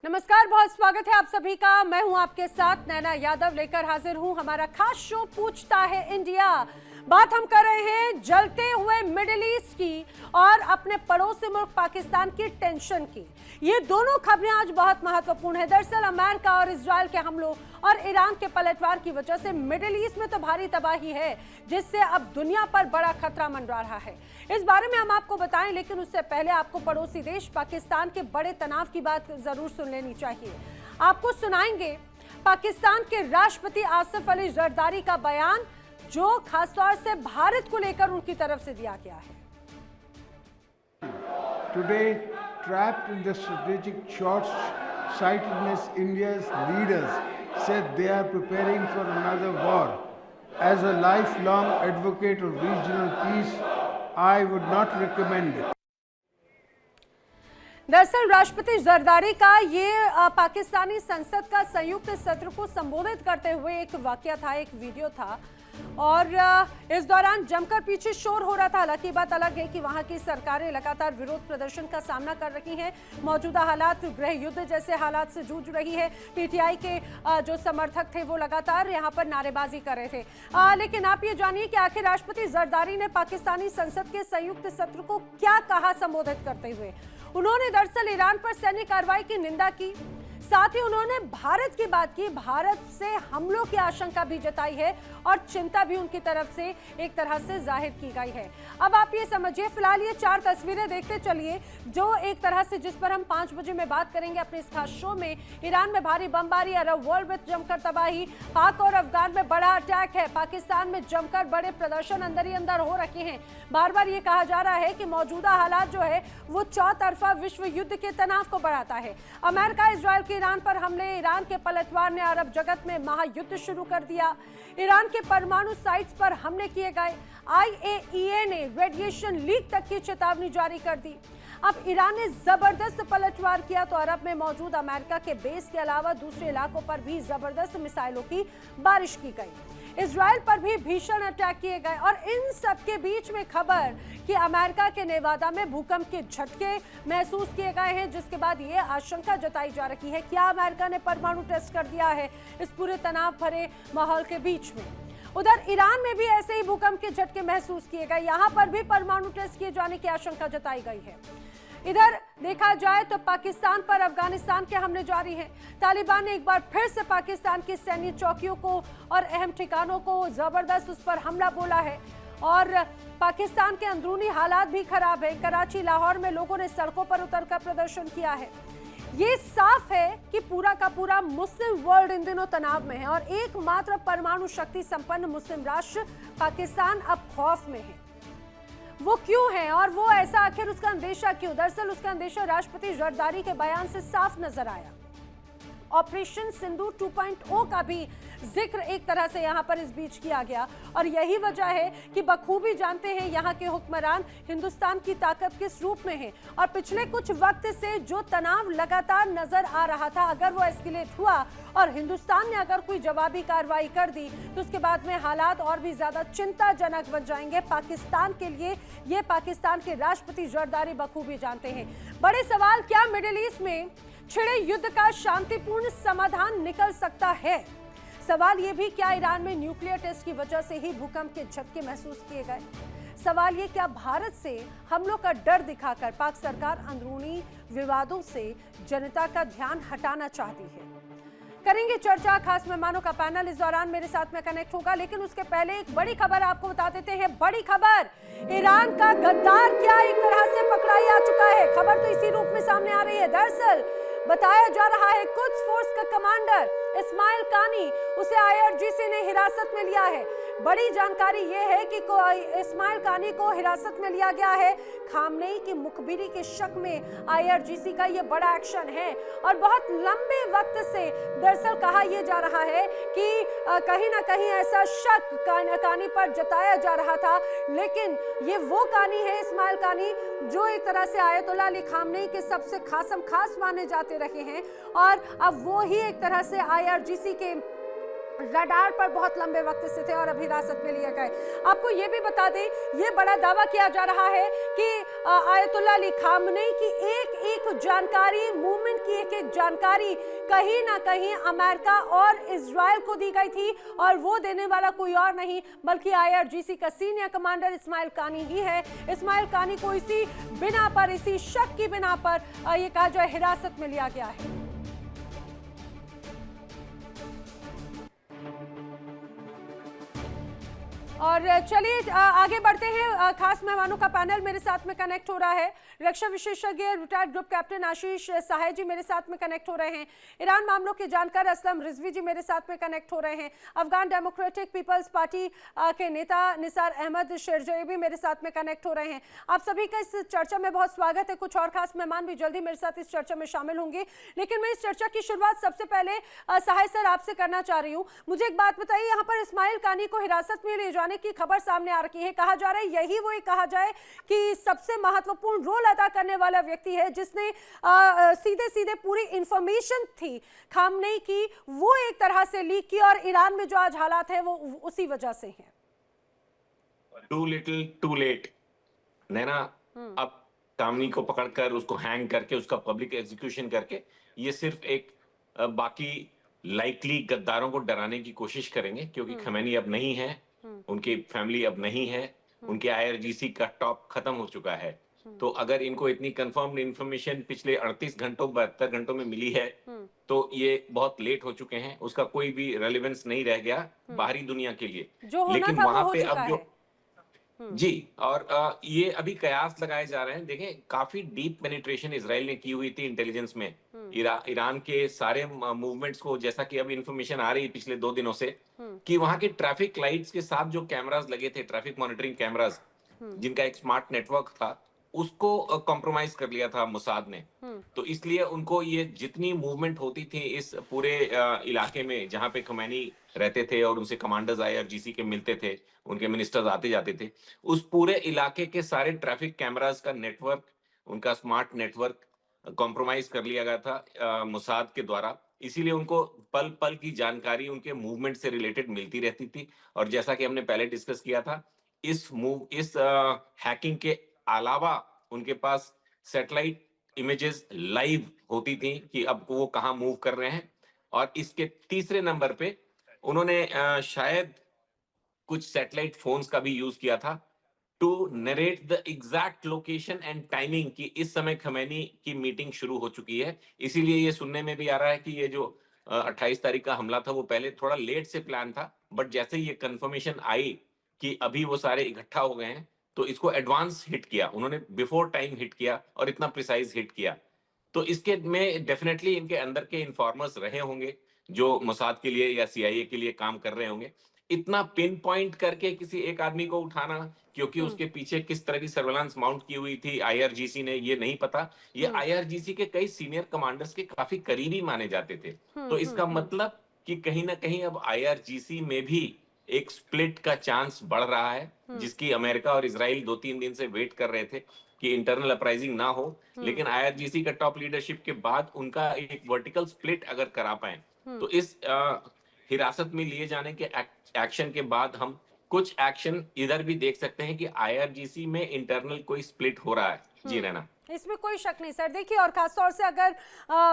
नमस्कार, बहुत स्वागत है आप सभी का। मैं हूं आपके साथ नैना यादव, लेकर हाजिर हूं हमारा खास शो पूछता है इंडिया। बात हम कर रहे हैं जलते हुए मिडिल ईस्ट की और अपने पड़ोसी मुल्क पाकिस्तान की टेंशन की। ये दोनों खबरें आज बहुत महत्वपूर्ण है। दरअसल अमेरिका और इजरायल के हमलों और ईरान के पलटवार की वजह से मिडिल ईस्ट में तो भारी तबाही है, जिससे अब दुनिया पर बड़ा खतरा मंडरा रहा है। इस बारे में हम आपको बताएं, लेकिन उससे पहले आपको पड़ोसी देश पाकिस्तान के बड़े तनाव की बात जरूर सुन लेनी चाहिए। आपको सुनाएंगे पाकिस्तान के राष्ट्रपति आसिफ अली जरदारी का बयान, जो खासतौर से भारत को लेकर उनकी तरफ से दिया गया है। Today, trapped in the strategic short-sightedness, India's leaders said they are preparing for another war. As a lifelong advocate of regional peace, I would not recommend it. दरअसल राष्ट्रपति जरदारी का ये पाकिस्तानी संसद का संयुक्त सत्र को संबोधित करते हुए एक वाकया था, एक वीडियो था, और इस दौरान जमकर पीछे शोर हो रहा था। हालांकि बात अलग है कि वहां की सरकारें लगातार विरोध प्रदर्शन का सामना कर रही हैं। मौजूदा हालात गृह युद्ध जैसे हालात से जूझ रही है। पीटीआई के जो समर्थक थे वो लगातार यहां पर नारेबाजी कर रहे थे। लेकिन आप ये जानिए कि आखिर राष्ट्रपति जरदारी ने पाकिस्तानी संसद के संयुक्त सत्र को क्या कहा संबोधित करते हुए। उन्होंने दरअसल ईरान पर सैन्य कार्रवाई की निंदा की, साथ ही उन्होंने भारत की बात की, भारत से हमलों की आशंका भी जताई है और चिंता भी उनकी तरफ से एक तरह से जाहिर की गई है। अब आप ये समझिए, फिलहाल ये 4 तस्वीरें देखते चलिए, जो एक तरह से जिस पर हम 5 बजे में बात करेंगे अपने इस खास शो में। ईरान में भारी बमबारी, अरब वर्ल्ड में जमकर तबाही, पाक और अफगान में बड़ा अटैक है, पाकिस्तान में जमकर बड़े प्रदर्शन अंदर ही अंदर हो रखे हैं। बार बार ये कहा जा रहा है कि मौजूदा हालात जो है वो चौतरफा विश्व युद्ध के तनाव को बढ़ाता है। अमेरिका इजरायल के ईरान पर हमले, ईरान के पलटवार ने अरब जगत में महायुद्ध शुरू कर दिया, ईरान के परमाणु साइट्स पर हमले किए गए, आईएईए ने रेडिएशन लीक तक की चेतावनी जारी कर दी। अब ईरान ने जबरदस्त पलटवार किया तो अरब में मौजूद अमेरिका के बेस के अलावा दूसरे इलाकों पर भी जबरदस्त मिसाइलों की बारिश की गई। इजरायल पर भी भीषण अटैक किए गए और इन सब के बीच में खबर कि अमेरिका के नेवादा में भूकंप के झटके महसूस किए गए हैं, जिसके बाद ये आशंका जताई जा रही है क्या अमेरिका ने परमाणु टेस्ट कर दिया है इस पूरे तनाव भरे माहौल के बीच में। उधर ईरान में भी ऐसे ही भूकंप के झटके महसूस किए गए, यहां पर भी परमाणु टेस्ट किए जाने की आशंका जताई गई है। इधर देखा जाए तो पाकिस्तान पर अफगानिस्तान के हमले जारी हैं। तालिबान ने एक बार फिर से पाकिस्तान की सैन्य चौकियों को और अहम ठिकानों को जबरदस्त उस पर हमला बोला है और पाकिस्तान के अंदरूनी हालात भी खराब है। कराची, लाहौर में लोगों ने सड़कों पर उतरकर प्रदर्शन किया है। ये साफ है कि पूरा का पूरा मुस्लिम वर्ल्ड इन दिनों तनाव में है और एकमात्र परमाणु शक्ति संपन्न मुस्लिम राष्ट्र पाकिस्तान अब खौफ में है। वो क्यों है और वो ऐसा आखिर उसका अंदेशा क्यों? दरअसल उसका अंदेशा राष्ट्रपति जरदारी के बयान से साफ नजर आया। ऑपरेशन सिंदूर 2.0 का भी जिक्र एक तरह से यहाँ पर इस बीच किया गया और यही वजह है कि बखूबी जानते हैं यहाँ के हुक्मरान हिंदुस्तान की ताकत किस रूप में है और पिछले कुछ वक्त से जो तनाव लगातार नजर आ रहा था, अगर वो एस्केलेट हुआ और हिंदुस्तान ने अगर कोई जवाबी कार्रवाई कर दी तो उसके बाद में हालात और भी ज्यादा चिंताजनक बन जाएंगे पाकिस्तान के लिए। ये पाकिस्तान के राष्ट्रपति जरदारी बखूबी जानते हैं। बड़े सवाल, क्या मिडिल ईस्ट में छिड़े युद्ध का शांतिपूर्ण समाधान निकल सकता है? सवाल ये भी, क्या ईरान में न्यूक्लियर टेस्ट की वजह से ही भूकंप के झटके महसूस किए गए? सवाल ये, क्या भारत से हमलों का डर दिखाकर पाक सरकार अंदरूनी विवादों से जनता का ध्यान हटाना चाहती है? करेंगे चर्चा, खास मेहमानों का पैनल इस दौरान मेरे साथ में कनेक्ट होगा, लेकिन उसके पहले एक बड़ी खबर आपको बता देते हैं। बड़ी खबर, ईरान का गद्दार क्या एक तरह से पकड़ा जा चुका है। खबर तो इसी रूप में सामने आ रही है। दरअसल बताया जा रहा है कुद्स फोर्स का कमांडर इस्माइल कानी, उसे आईआरजीसी ने हिरासत में लिया है। बड़ी जानकारी यह है कि इस्माइल कानी को हिरासत में लिया गया है। खामनेई की मुखबिरी के शक में आईआरजीसी का यह बड़ा एक्शन है और बहुत लंबे वक्त से दरअसल कहा यह जा रहा है कि कहीं ना कहीं ऐसा शक कानी पर जताया जा रहा था, लेकिन ये वो कानी है, इस्माइल कानी, जो एक तरह से आयतुल्लाह अली खामनेई के सबसे खास माने जाते रहे हैं और अब वो ही एक तरह से आईआरजीसी के रडार पर बहुत लंबे वक्त से थे और अभी हिरासत में लिए गए। आपको ये भी बता दें, ये बड़ा दावा किया जा रहा है कि आयतुल्लाह अली खामनेई की एक एक जानकारी, मूवमेंट की एक एक जानकारी कहीं ना कहीं अमेरिका और इजराइल को दी गई थी, और वो देने वाला कोई और नहीं बल्कि IRGC का सीनियर कमांडर इस्माइल कानी ही है। इस्माइल कानी को इसी बिना पर, इसी शक की बिना पर ये कहा जाए हिरासत में लिया गया है। और चलिए आगे बढ़ते हैं। खास मेहमानों का पैनल मेरे साथ में कनेक्ट हो रहा है। रक्षा विशेषज्ञ रिटायर्ड ग्रुप कैप्टन आशीष सहाय जी मेरे साथ में कनेक्ट हो रहे हैं। ईरान मामलों के जानकार असलम रिजवी जी मेरे साथ में कनेक्ट हो रहे हैं। अफगान डेमोक्रेटिक पीपल्स पार्टी के नेता निसार अहमद शेरजोई भी मेरे साथ में कनेक्ट हो रहे हैं। आप सभी का इस चर्चा में बहुत स्वागत है। कुछ और खास मेहमान भी जल्दी मेरे साथ इस चर्चा में शामिल होंगे, लेकिन मैं इस चर्चा की शुरुआत सबसे पहले सहाय सर आपसे करना चाह रही हूँ। मुझे एक बात बताइए, यहाँ पर इस्माइल कानी को हिरासत में ले जाने की खबर सामने आ रही है। कहा जा रहा है यही वो कहा जाए कि सबसे महत्वपूर्ण रोल अदा करने वाला व्यक्ति है, जिसने सीधे सीधे पूरी इंफॉर्मेशन थी खामनेई की, वो एक तरह से लीक की, और ईरान में जो आज हालात है वो उसी वजह से है। टू लिटिल टू लेट नैना। अब कामनी को पकड़कर उसको हैंग करके उसका पब्लिक एग्जीक्यूशन करके ये सिर्फ एक बाकी लाइकली गद्दारों को डराने की कोशिश करेंगे, क्योंकि खमैनी अब नहीं है, उनकी फैमिली अब नहीं है, उनके IRGC का टॉप खत्म हो चुका है। तो अगर इनको इतनी कंफर्म्ड इंफॉर्मेशन पिछले 38 घंटों 72 घंटों में मिली है तो ये बहुत लेट हो चुके हैं, उसका कोई भी रेलेवेंस नहीं रह गया बाहरी दुनिया के लिए। लेकिन वहां पे अब जो जी, और ये अभी कयास लगाए जा रहे हैं। देखें, काफी डीप पेनिट्रेशन इजराइल ने की हुई थी इंटेलिजेंस में, ईरान के सारे मूवमेंट्स को, जैसा कि अब इंफॉर्मेशन आ रही है पिछले 2 दिनों से कि वहां के ट्रैफिक लाइट्स के साथ जो कैमरास लगे थे, ट्रैफिक मॉनिटरिंग कैमरास, जिनका एक स्मार्ट नेटवर्क था, उसको कॉम्प्रोमाइज कर लिया था मोसाद ने। तो इसलिए उनको ये जितनी मूवमेंट होती थी इस पूरे इलाके में जहां पे खमैनी रहते थे और उनसे कमांडर्स IRGC के मिलते थे, उनके मिनिस्टर्स आते जाते थे, उस पूरे इलाके के सारे ट्रैफिक कैमरास का नेटवर्क, उनका स्मार्ट नेटवर्क कॉम्प्रोमाइज कर लिया गया था मोसाद के द्वारा। इसीलिए उनको पल पल की जानकारी उनके मूवमेंट से रिलेटेड मिलती रहती थी। और जैसा कि हमने पहले डिस्कस किया था, इस हैकिंग के अलावा उनके पास सैटेलाइट इमेजेस लाइव होती थी कि अब वो कहाँ मूव कर रहे हैं। और इसके तीसरे नंबर पे उन्होंने शायद कुछ सैटेलाइट फोन्स का भी यूज किया था to narrate the exact location and timing कि इस समय खमैनी की मीटिंग शुरू हो चुकी है। इसीलिए ये सुनने में भी आ रहा है कि ये जो 28 तारीख का हमला था वो पहले थोड़ा लेट से प्लान था, बट जैसे ही ये कंफर्मेशन आई कि अभी वो सारे इकट्ठा हो गए हैं तो इसको एडवांस हिट किया उन्होंने, बिफोर टाइम हिट किया और इतना प्रिसाइज हिट किया। तो इसके में डेफिनेटली इनके अंदर के इन्फॉर्मर्स रहे होंगे जो मोसाद के लिए या CIA के लिए काम कर रहे होंगे। इतना पिन पॉइंट करके किसी एक आदमी को उठाना, क्योंकि उसके पीछे किस तरह की सर्वेलेंस माउंट की हुई थी IRGC ने, ये नहीं पता। ये IRGC के कई सीनियर कमांडर्स के काफी करीबी माने जाते थे। तो इसका मतलब कि कहीं ना कहीं अब IRGC में भी एक स्प्लिट का चांस बढ़ रहा है, जिसकी अमेरिका और इजराइल 2-3 दिन से वेट कर रहे थे कि इंटरनल अपराइजिंग ना हो। लेकिन IRGC का टॉप लीडरशिप के बाद उनका एक वर्टिकल स्प्लिट अगर करा पाए तो इस हिरासत में लिए जाने के एक्शन के बाद हम कुछ एक्शन इधर भी देख सकते हैं कि IRGC में इंटरनल कोई स्प्लिट हो रहा है। जी रहना, इसमें कोई शक नहीं सर। देखिए, और खासतौर से अगर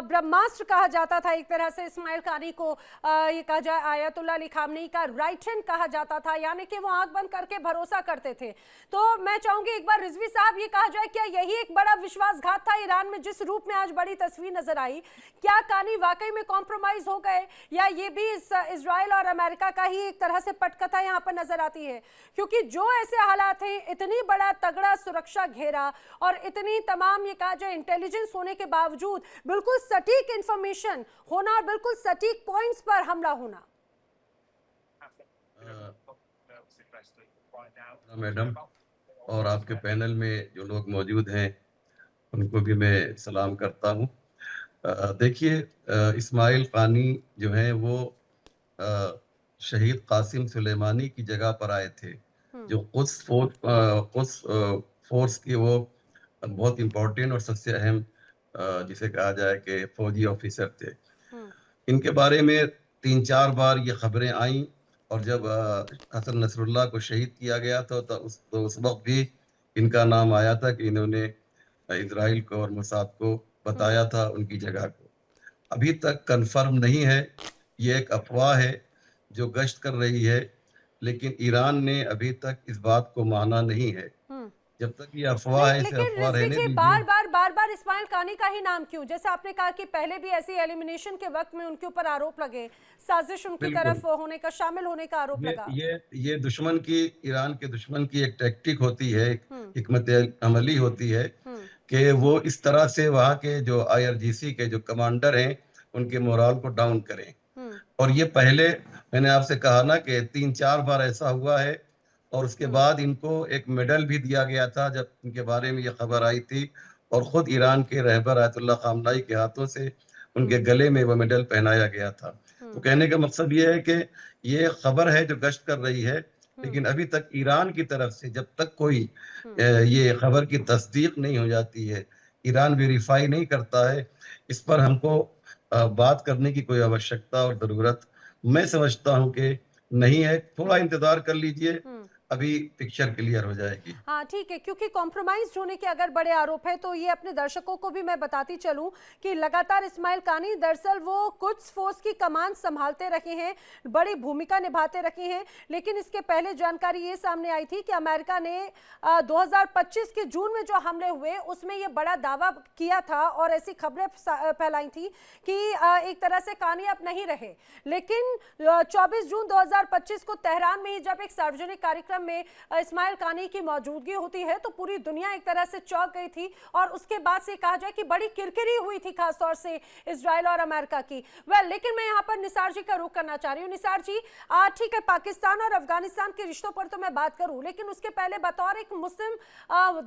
ब्रह्मास्त्र कहा जाता था एक तरह से इस्माइल कानी को, ये कहा जाए आयतुल्लाह अली खामनेई का राइट हैंड कहा जाता था, यानी कि वो आंख बंद करके भरोसा करते थे। तो मैं चाहूंगी एक बार रिजवी साहब ये कहा जाए, क्या यही एक बड़ा विश्वासघात था ईरान में, जिस रूप में आज बड़ी तस्वीर नजर आई? क्या कानी वाकई में कॉम्प्रोमाइज हो गए, या ये भी इजराइल और अमेरिका का ही एक तरह से पटकथा यहाँ पर नजर आती है? क्योंकि जो ऐसे हालात हैं, इतनी बड़ा तगड़ा सुरक्षा घेरा और इतनी तमाम ये कहा जाए इंटेलिजेंस होने के बावजूद बिल्कुल सटीक इंफॉर्मेशन होना और बिल्कुल सटीक पॉइंट्स पर हमला होना। मैडम और आपके पैनल में जो लोग मौजूद हैं उनको भी मैं सलाम करता हूं। देखिए, इस्माइल कानी जो है वो शहीद कासिम सुलेमानी की जगह पर आए थे, जो कुछ फोर्स की वो बहुत इम्पोर्टेंट और सबसे अहम जिसे कहा जाए कि फौजी ऑफिसर थे। इनके बारे में 3-4 बार ये खबरें आईं, और जब हसन नसरुल्लाह को शहीद किया गया तो उस वक्त भी इनका नाम आया था कि इन्होंने इजराइल को और मोसाद को बताया था उनकी जगह को। अभी तक कंफर्म नहीं है, ये एक अफवाह है जो गश्त कर रही है, लेकिन ईरान ने अभी तक इस बात को माना नहीं है। जब तक ये अफवाह है, इसे लेकिन अफवाह रिजवी रहने जी दीजिए। बार बार इस्माइल कानी का ही नाम क्यों? जैसे आपने कहा कि पहले भी ऐसी एलिमिनेशन के वक्त में उनके ऊपर आरोप लगे, साजिश उनकी बिल्कुल। तरफ होने का, शामिल होने का आरोप लगा। ये दुश्मन की, ईरान के दुश्मन की एक टैक्टिक होती है, हिकमत अमली होती है कि वो इस तरह से वहाँ के जो IRGC के जो कमांडर हैं उनके मोराल को डाउन करें। और ये पहले मैंने आपसे कहा ना कि 3-4 बार ऐसा हुआ है, और उसके बाद इनको एक मेडल भी दिया गया था जब इनके बारे में ये खबर आई थी, और खुद ईरान के रहबर आयतुल्ला खामनाई के हाथों से उनके गले में वो मेडल पहनाया गया था। तो कहने का मकसद ये है कि ये खबर है जो गश्त कर रही है, लेकिन अभी तक ईरान की तरफ से जब तक कोई ये खबर की तस्दीक नहीं हो जाती है, ईरान वेरीफाई नहीं करता है, इस पर हमको बात करने की कोई आवश्यकता और जरूरत मैं समझता हूं कि नहीं है। थोड़ा इंतजार कर लीजिए, अभी पिक्चर क्लियर हो जाएगी। हाँ ठीक है, क्योंकि कॉम्प्रोमाइज होने के अगर बड़े आरोप है तो ये अपने दर्शकों को भी मैं बताती चलूं कि लगातार इस्माइल कानी दरअसल वो कुड्स फोर्स की कमान संभालते रहे हैं, बड़ी भूमिका निभाते रहे हैं, लेकिन इसके पहले जानकारी ये सामने आई थी कि अमेरिका ने 2025 के जून में जो हमले हुए उसमें ये बड़ा दावा किया था और ऐसी खबरें फैलाई थी कि एक तरह से कानी अब नहीं रहे। लेकिन 24 जून 2025 को तेहरान में ही जब एक सार्वजनिक कार्यक्रम में इस्माइल कानी की मौजूदगी होती है तो पूरी दुनिया एक तरह से चौंक गई थी, और उसके बाद से कहा जाए कि बड़ी किरकिरी हुई थी खासतौर से इजराइल और अमेरिका की। लेकिन मैं यहाँ पर निसार जी का रुख करना चाह रही हूँ। निसार जी, ठीक है, पाकिस्तान और अफगानिस्तान के रिश्तों पर तो मैं बात करूँ, लेकिन उसके पहले बतौर एक मुस्लिम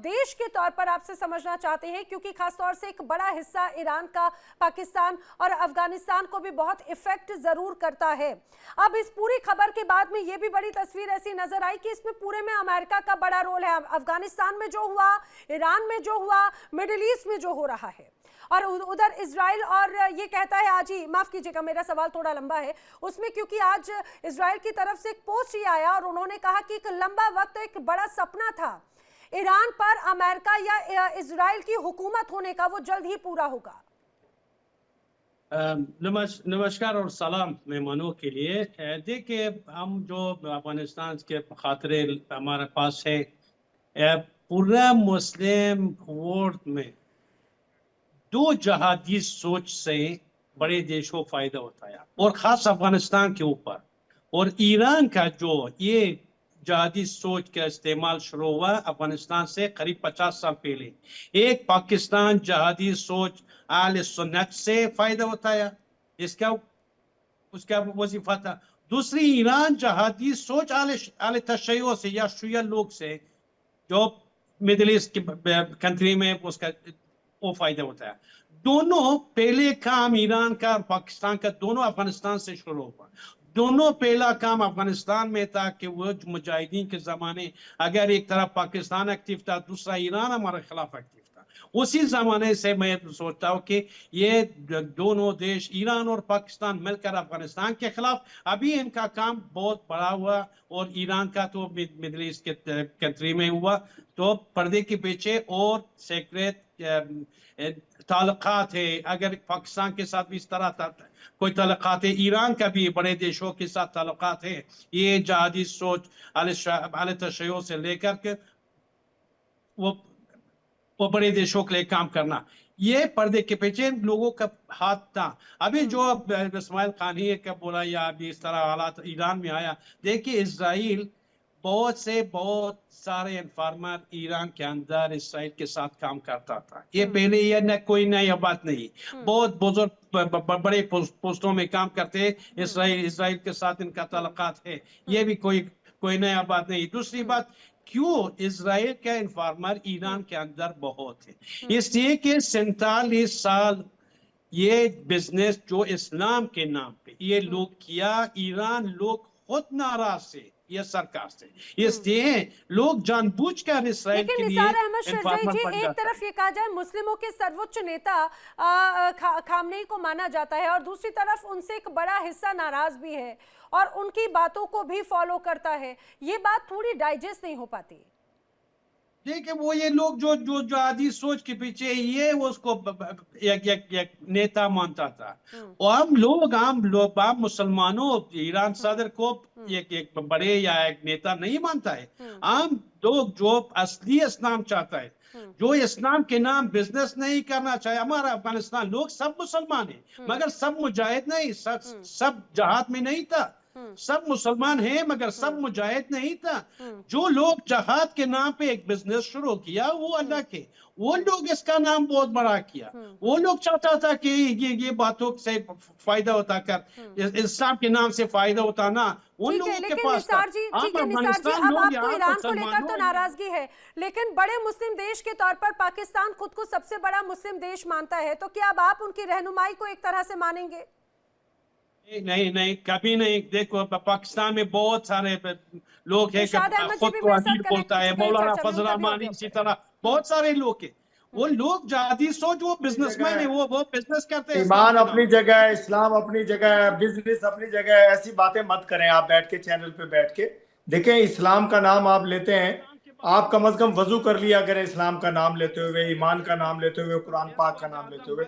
देश के तौर पर आपसे समझना चाहते हैं, क्योंकि खासतौर से एक बड़ा हिस्सा ईरान का पाकिस्तान और अफगानिस्तान को भी बहुत इफेक्ट जरूर करता है। अब इस पूरी खबर के बाद में ये भी बड़ी तस्वीर ऐसी नजर आई कि इसमें पूरे में अमेरिका का बड़ा रोल है। अफगानिस्तान में जो हुआ, ईरान में जो हुआ, मिडिल ईस्ट में जो हो रहा है, और उधर इजराइल, और ये कहता है आज ही, माफ कीजिएगा मेरा सवाल थोड़ा लंबा है उसमें, क्योंकि आज इजराइल की तरफ से एक पोस्ट ही आया और उन्होंने कहा कि एक लंबा वक्त एक बड़ा सपना था ईरान पर अमेरिका या इजराइल की हुकूमत होने का, वो जल्द ही पूरा होगा। नमस्कार और सलाम मेहमानों के लिए। देखिए, हम जो अफगानिस्तान के खातरे हमारे पास है, पूरा मुस्लिम वर्ल्ड में दो जहादी सोच से बड़े देशों को फायदा होता है, और खास अफगानिस्तान के ऊपर। और ईरान का जो ये जहादी सोच का इस्तेमाल शुरू हुआ अफगानिस्तान से करीब 50 साल पहले। एक पाकिस्तान जहादी सोच आले सुन्नत से फायदा उठाया, इसका उसका वजीफा था। दूसरी ईरान जहादी सोच आले तशय्यो से या शिया लोग से जो मिडिल ईस्ट की कंट्री में उसका वो फायदा उठाया। दोनों पहले काम ईरान का और पाकिस्तान का दोनों अफगानिस्तान से शुरू हुआ। दोनों पहला काम अफगानिस्तान में था कि वो मुजाहिदीन के जमाने, अगर एक तरफ पाकिस्तान एक्टिव था, दूसरा ईरान हमारे खिलाफ एक्टिव था, उसी जमाने से मैं सोचता हूँ कि ये दोनों देश ईरान और पाकिस्तान मिलकर अफगानिस्तान के खिलाफ, अभी इनका काम बहुत बड़ा हुआ, और ईरान का तो मिडिल ईस्ट के कंट्री में हुआ, तो पर्दे के पीछे और सेक्रेट ताल्लुकात है। अगर पाकिस्तान के साथ भी इस तरह कोई ताल्लुकात है, ईरान का भी बड़े देशों के साथ ताल्लुकात है। ये जहादी सोच आले तशय्यो से लेकर के वो बड़े देशों के लिए काम करना, ये पर्दे के पीछे लोगों का हाथ था। अभी जो इस्माइल कानी का बोला या अभी इस तरह हालात ईरान में आया, देखिए इजराइल बहुत सारे इन्फॉर्मर ईरान के अंदर इसराइल के साथ काम करता था। ये पहले ये न कोई नई बात नहीं, बहुत बुजुर्ग बड़े पोस्टों में काम करते इसराइल के साथ इनका ताल्लुकात है, ये भी कोई नया बात नहीं। दूसरी बात, क्यों इजराइल का इन्फॉर्मर ईरान के अंदर बहुत है, इसलिए कि 47 साल ये बिजनेस जो इस्लाम के नाम पे ये लोग किया, ईरान लोग खुद नाराज से ये सरकार से, इसलिए लोग जानबूझकर इसराइल लेकिन के लिए निसार अहमद शिरजई इन्फॉर्मर जी, बन एक जाता तरफ है। ये कहा जाए मुस्लिमों के सर्वोच्च नेता खामनेई को माना जाता है और दूसरी तरफ उनसे एक बड़ा हिस्सा नाराज भी है और उनकी बातों को भी फॉलो करता है, ये बात थोड़ी डाइजेस्ट नहीं हो पाती। देखिए वो ये लोग जो जो जो आदि सोच के पीछे ये उसको एक नेता मानता था, और हम लोग आम मुसलमानों ईरान सदर को एक बड़े या एक नेता नहीं मानता है। आम लोग जो असली इस्लाम चाहता है, जो इस्लाम के नाम बिजनेस नहीं करना चाहे, हमारा अफगानिस्तान लोग सब मुसलमान हैं मगर सब मुजाहिद नहीं, सब जहाद में नहीं था, सब मुसलमान हैं मगर सब मुजाहिद नहीं था। जो लोग जहाद के नाम पे एक बिजनेस शुरू किया वो अल्लाह के, वो लोग इसका नाम बहुत बड़ा किया। वो लोग चाहता था कि ये बातों से फायदा होता कर, इस्लाम के नाम से फायदा होता ना उन ठीक है, लोगों के लेकिन पास था। निसार जी, ठीक है निसार जी, अब आपको ईरान को लेकर तो नाराजगी है, लेकिन बड़े मुस्लिम देश के तौर पर पाकिस्तान खुद को सबसे बड़ा मुस्लिम देश मानता है, तो क्या अब आप उनकी रहनुमाई को एक तरह से मानेंगे? नहीं नहीं, कभी नहीं। देखो पाकिस्तान में बहुत सारे लोग हैं, इरशाद अहमद जी खुद भी को मेरे साथ अमीर बोलता है, कनेक्ट हो चुके हैं मौलाना चर्चा में, फजल उनका भी रहमानी, ऑडियो इसी पे। तरह बहुत सारे लोग हैं। वो लोग जादी सोच, वो बिजनेसमैन है, वो बिजनेस करते हैं। ईमान अपनी जगह है, इस्लाम अपनी जगह है, बिजनेस अपनी जगह है। ऐसी बातें मत करें आप बैठ के, चैनल पे बैठ के। देखें, इस्लाम का नाम आप लेते हैं, आप कम से कम वजू कर लिया करें इस्लाम का नाम लेते हुए, ईमान का नाम लेते हुए, कुरान पाक का नाम लेते हुए।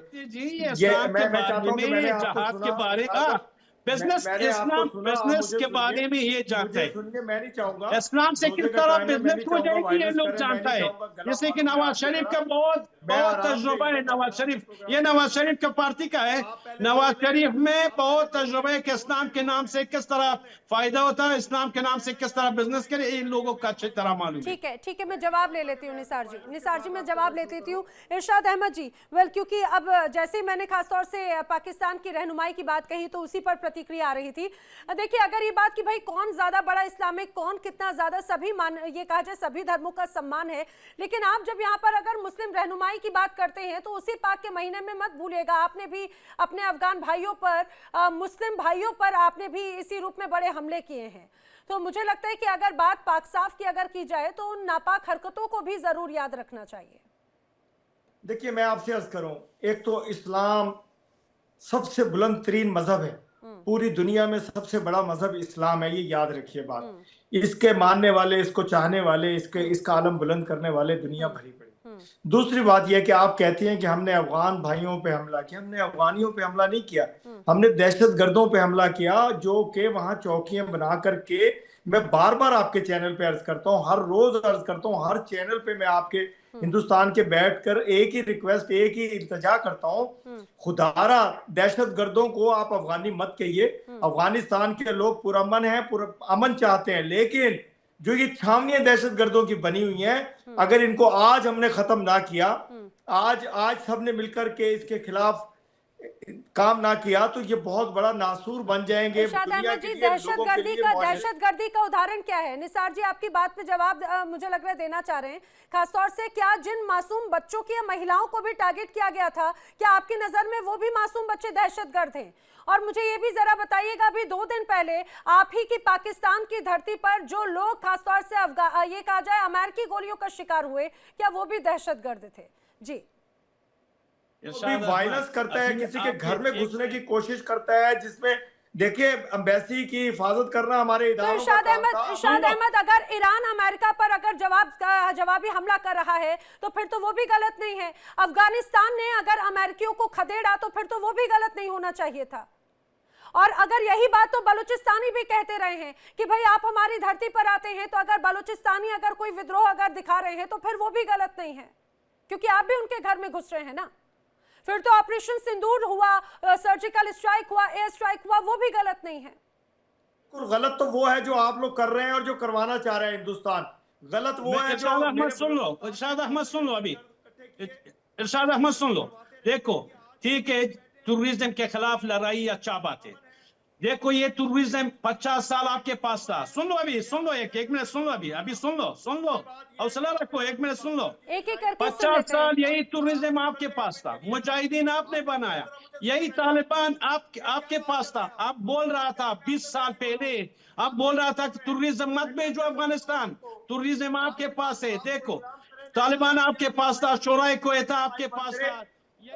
ये मैं चाहता हूँ कि मैंने आपको जहाद सुना, के बारे का बिजनेस, मैंने आपको इस्लाम सुना, आप बिजनेस मुझे के बारे सुनिए, में ये जानता मुझे है। सुनिए। मैं नहीं चाहूंगा इस्लाम से किस रोजे का तरह टाइम है, मैं बिजनेस नहीं हो चाहूंगा जाएगी ये वायलेंस लोग करें, मैं जानता नहीं है। चाहूंगा गला जैसे कि फाड़ूं मैं नवाज आपकी शरीफ तरह। का बहुत मैं बहुत आराम से तजुर्बा है। इज्जत नवाज अपना शरीफ, प्रोग्राम ये नवाज शरीफ का पार्टी का है। आप पहले नवाज बोले, शरीफ में आप बहुत पहले तजुर्बा है कि इस्लाम के नाम से किस तरह फायदा होता है, इस्लाम के नाम से किस तरह बिजनेस करे, इन लोगों को अच्छी तरह मालूम है। ठीक है, मैं जवाब ले लेती हूँ निसार जी, मैं जवाब ले लेती हूँ। इरशाद अहमद जी, वेल, क्योंकि अब जैसे ही मैंने खासतौर से पाकिस्तान की रहनुमाई की बात कही तो उसी पर प्रतिक्रिया आ रही थी। देखिए, अगर ये बात कि भाई कौन ज्यादा बड़ा इस्लामिक, कौन कितना ज्यादा, सभी मान, ये कहा जाए सभी धर्मों का सम्मान है, लेकिन आप जब यहाँ पर अगर मुस्लिम रहनुमाई की बात करते हैं तो उसी पाक के महीने में मत भूलिएगा, आपने भी अपने अफगान भाइयों पर, मुस्लिम भाइयों पर आपने भी इसी रूप में बड़े हमले किए हैं। तो मुझे लगता है कि अगर बात पाक साफ की अगर की जाए तो उन नापाक हरकतों को भी जरूर याद रखना चाहिए। देखिए, मैं आपसे अर्ज करूं, एक तो इस्लाम सबसे बुलंद तरीन मजहब है, पूरी दुनिया में सबसे बड़ा मजहब इस्लाम है, ये याद रखिए बात। इसके मानने वाले, इसको चाहने वाले, इसका आलम बुलंद करने वाले दुनिया भरी पड़ी। दूसरी बात यह कि आप कहती हैं कि हमने अफगान भाइयों पे हमला किया, हमने अफगानियों पे हमला नहीं किया, हमने दहशत गर्दों पे हमला किया जो कि वहां चौकियां बना करके, मैं बार बार आपके चैनल पे अर्ज करता हूँ, हर रोज अर्ज करता हूँ, हर चैनल पे मैं आपके हिंदुस्तान के बैठकर एक ही रिक्वेस्ट, एक ही इल्तजा करता हूँ, खुदारा दहशत गर्दों को आप अफगानी मत कहिए। अफगानिस्तान के लोग पुरअमन हैं, अमन चाहते हैं, लेकिन जो ये छावनियां दहशत गर्दों की बनी हुई हैं, अगर इनको आज हमने खत्म ना किया, आज सबने मिलकर के इसके खिलाफ काम ना किया, तो ये बहुत बड़ा नासूर बन जाएंगे। दहशतगर्दी का उदाहरण क्या है? निसार जी, आपकी बात पे जवाब मुझे लग रहा है देना चाह रहे हैं, खासतौर से क्या जिन मासूम बच्चों की या महिलाओं को भी टारगेट किया गया था, क्या आपकी नजर में वो भी मासूम बच्चे दहशतगर्द हैं? और मुझे ये भी जरा बताइएगा, अभी 2 दिन पहले आप ही की पाकिस्तान की धरती पर जो लोग खासतौर से ये कहा जाए अमेरिकी गोलियों का शिकार हुए, क्या वो भी दहशतगर्द थे? जी, भी वायलेंस करता है, किसी के घर में घुसने की कोशिश करता है, जिसमें देखिए एम्बेसी की हिफाजत करना हमारे इदारों का काम था। इरशाद अहमद, अगर ईरान अमेरिका पर अगर जवाबी हमला कर रहा है तो फिर तो वो भी गलत नहीं है। अफगानिस्तान ने अगर अमेरिकियों को खदेड़ा तो फिर तो वो भी गलत नहीं होना चाहिए था। और अगर यही बात तो बलूचिस्तानी भी कहते रहे हैं कि भाई आप हमारी धरती पर आते हैं, तो अगर बलूचिस्तानी अगर कोई विद्रोह अगर दिखा रहे हैं तो फिर वो भी गलत नहीं है, क्योंकि आप भी उनके घर में घुस रहे हैं ना। फिर तो ऑपरेशन सिंदूर हुआ, सर्जिकल स्ट्राइक हुआ, एयर स्ट्राइक हुआ, वो भी गलत नहीं है। गलत तो वो है जो आप लोग कर रहे हैं और जो करवाना चाह रहे हैं हिंदुस्तान। गलत वो है जो इरशाद अहमद सुन लो, इरशाद अहमद सुन लो, अभी इरशाद अहमद सुन लो। देखो, ठीक है, टूरिज्म के खिलाफ लड़ाई अच्छा बात है, देखो ये टूरिज्म 50 साल आपके पास था। सुन लो अभी, सुन लो, एक मिनट सुन लो, अभी सुन लो, हौसला रखो, 1 मिनट सुन लो। एक एक करके सुन 50 लेते हैं। साल यही टूरिज्म आपके पास था, मुजाहिदीन आपने बनाया, यही तालिबान आपके पास था। आप बोल रहा था 20 साल पहले, आप बोल रहा था कि टूरिज्म मत भेजो अफगानिस्तान, टूरिज्म आपके पास है। देखो तालिबान आपके पास था, शोराय कोयता आपके पास था।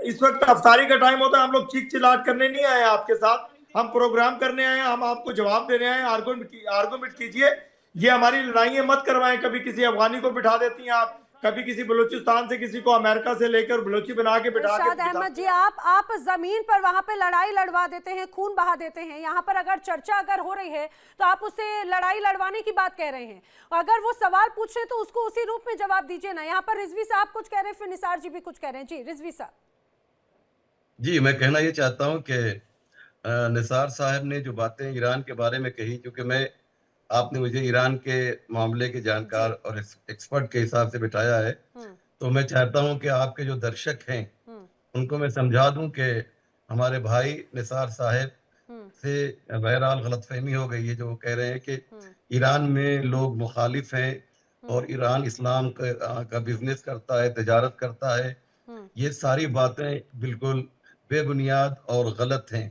इस वक्त अफ्तारी का टाइम होता है, हम लोग चीख चिल्लाट करने नहीं आए आपके साथ, हम प्रोग्राम करने आए हैं, हम आपको जवाब दे रहे हैं। आर्गुमेंट कीजिए, ये हमारी लड़ाइयां मत करवाएं। कभी किसी अफगानी को बिठा देती हैं आप, कभी किसी बलूचिस्तान से किसी को अमेरिका से लेकर बलूची बना के इरशाद अहमद जी, आप जमीन पर वहां पे लड़ाई लड़वा देते हैं, खून बहा देते हैं। यहाँ पर अगर चर्चा अगर हो रही है तो आप उसे लड़ाई लड़वाने की बात कह रहे हैं, और अगर वो सवाल पूछ रहे हैं तो उसको उसी रूप में जवाब दीजिए ना। यहाँ पर रिजवी साहब कुछ कह रहे हैं, फिर निसार जी भी कुछ कह रहे हैं। जी रिजवी साहब। जी, मैं कहना ये चाहता हूँ कि निसार साहब ने जो बातें ईरान के बारे में कही, क्योंकि आपने मुझे ईरान के मामले के जानकार और एक्सपर्ट के हिसाब से बिठाया है, तो मैं चाहता हूं कि आपके जो दर्शक हैं उनको मैं समझा दूं कि हमारे भाई निसार साहब से बहरहाल गलतफहमी हो गई है। जो वो कह रहे हैं कि ईरान में लोग मुखालिफ हैं और ईरान इस्लाम का बिजनेस करता है, तिजारत करता है। ये सारी बातें बिल्कुल बेबुनियाद और गलत हैं।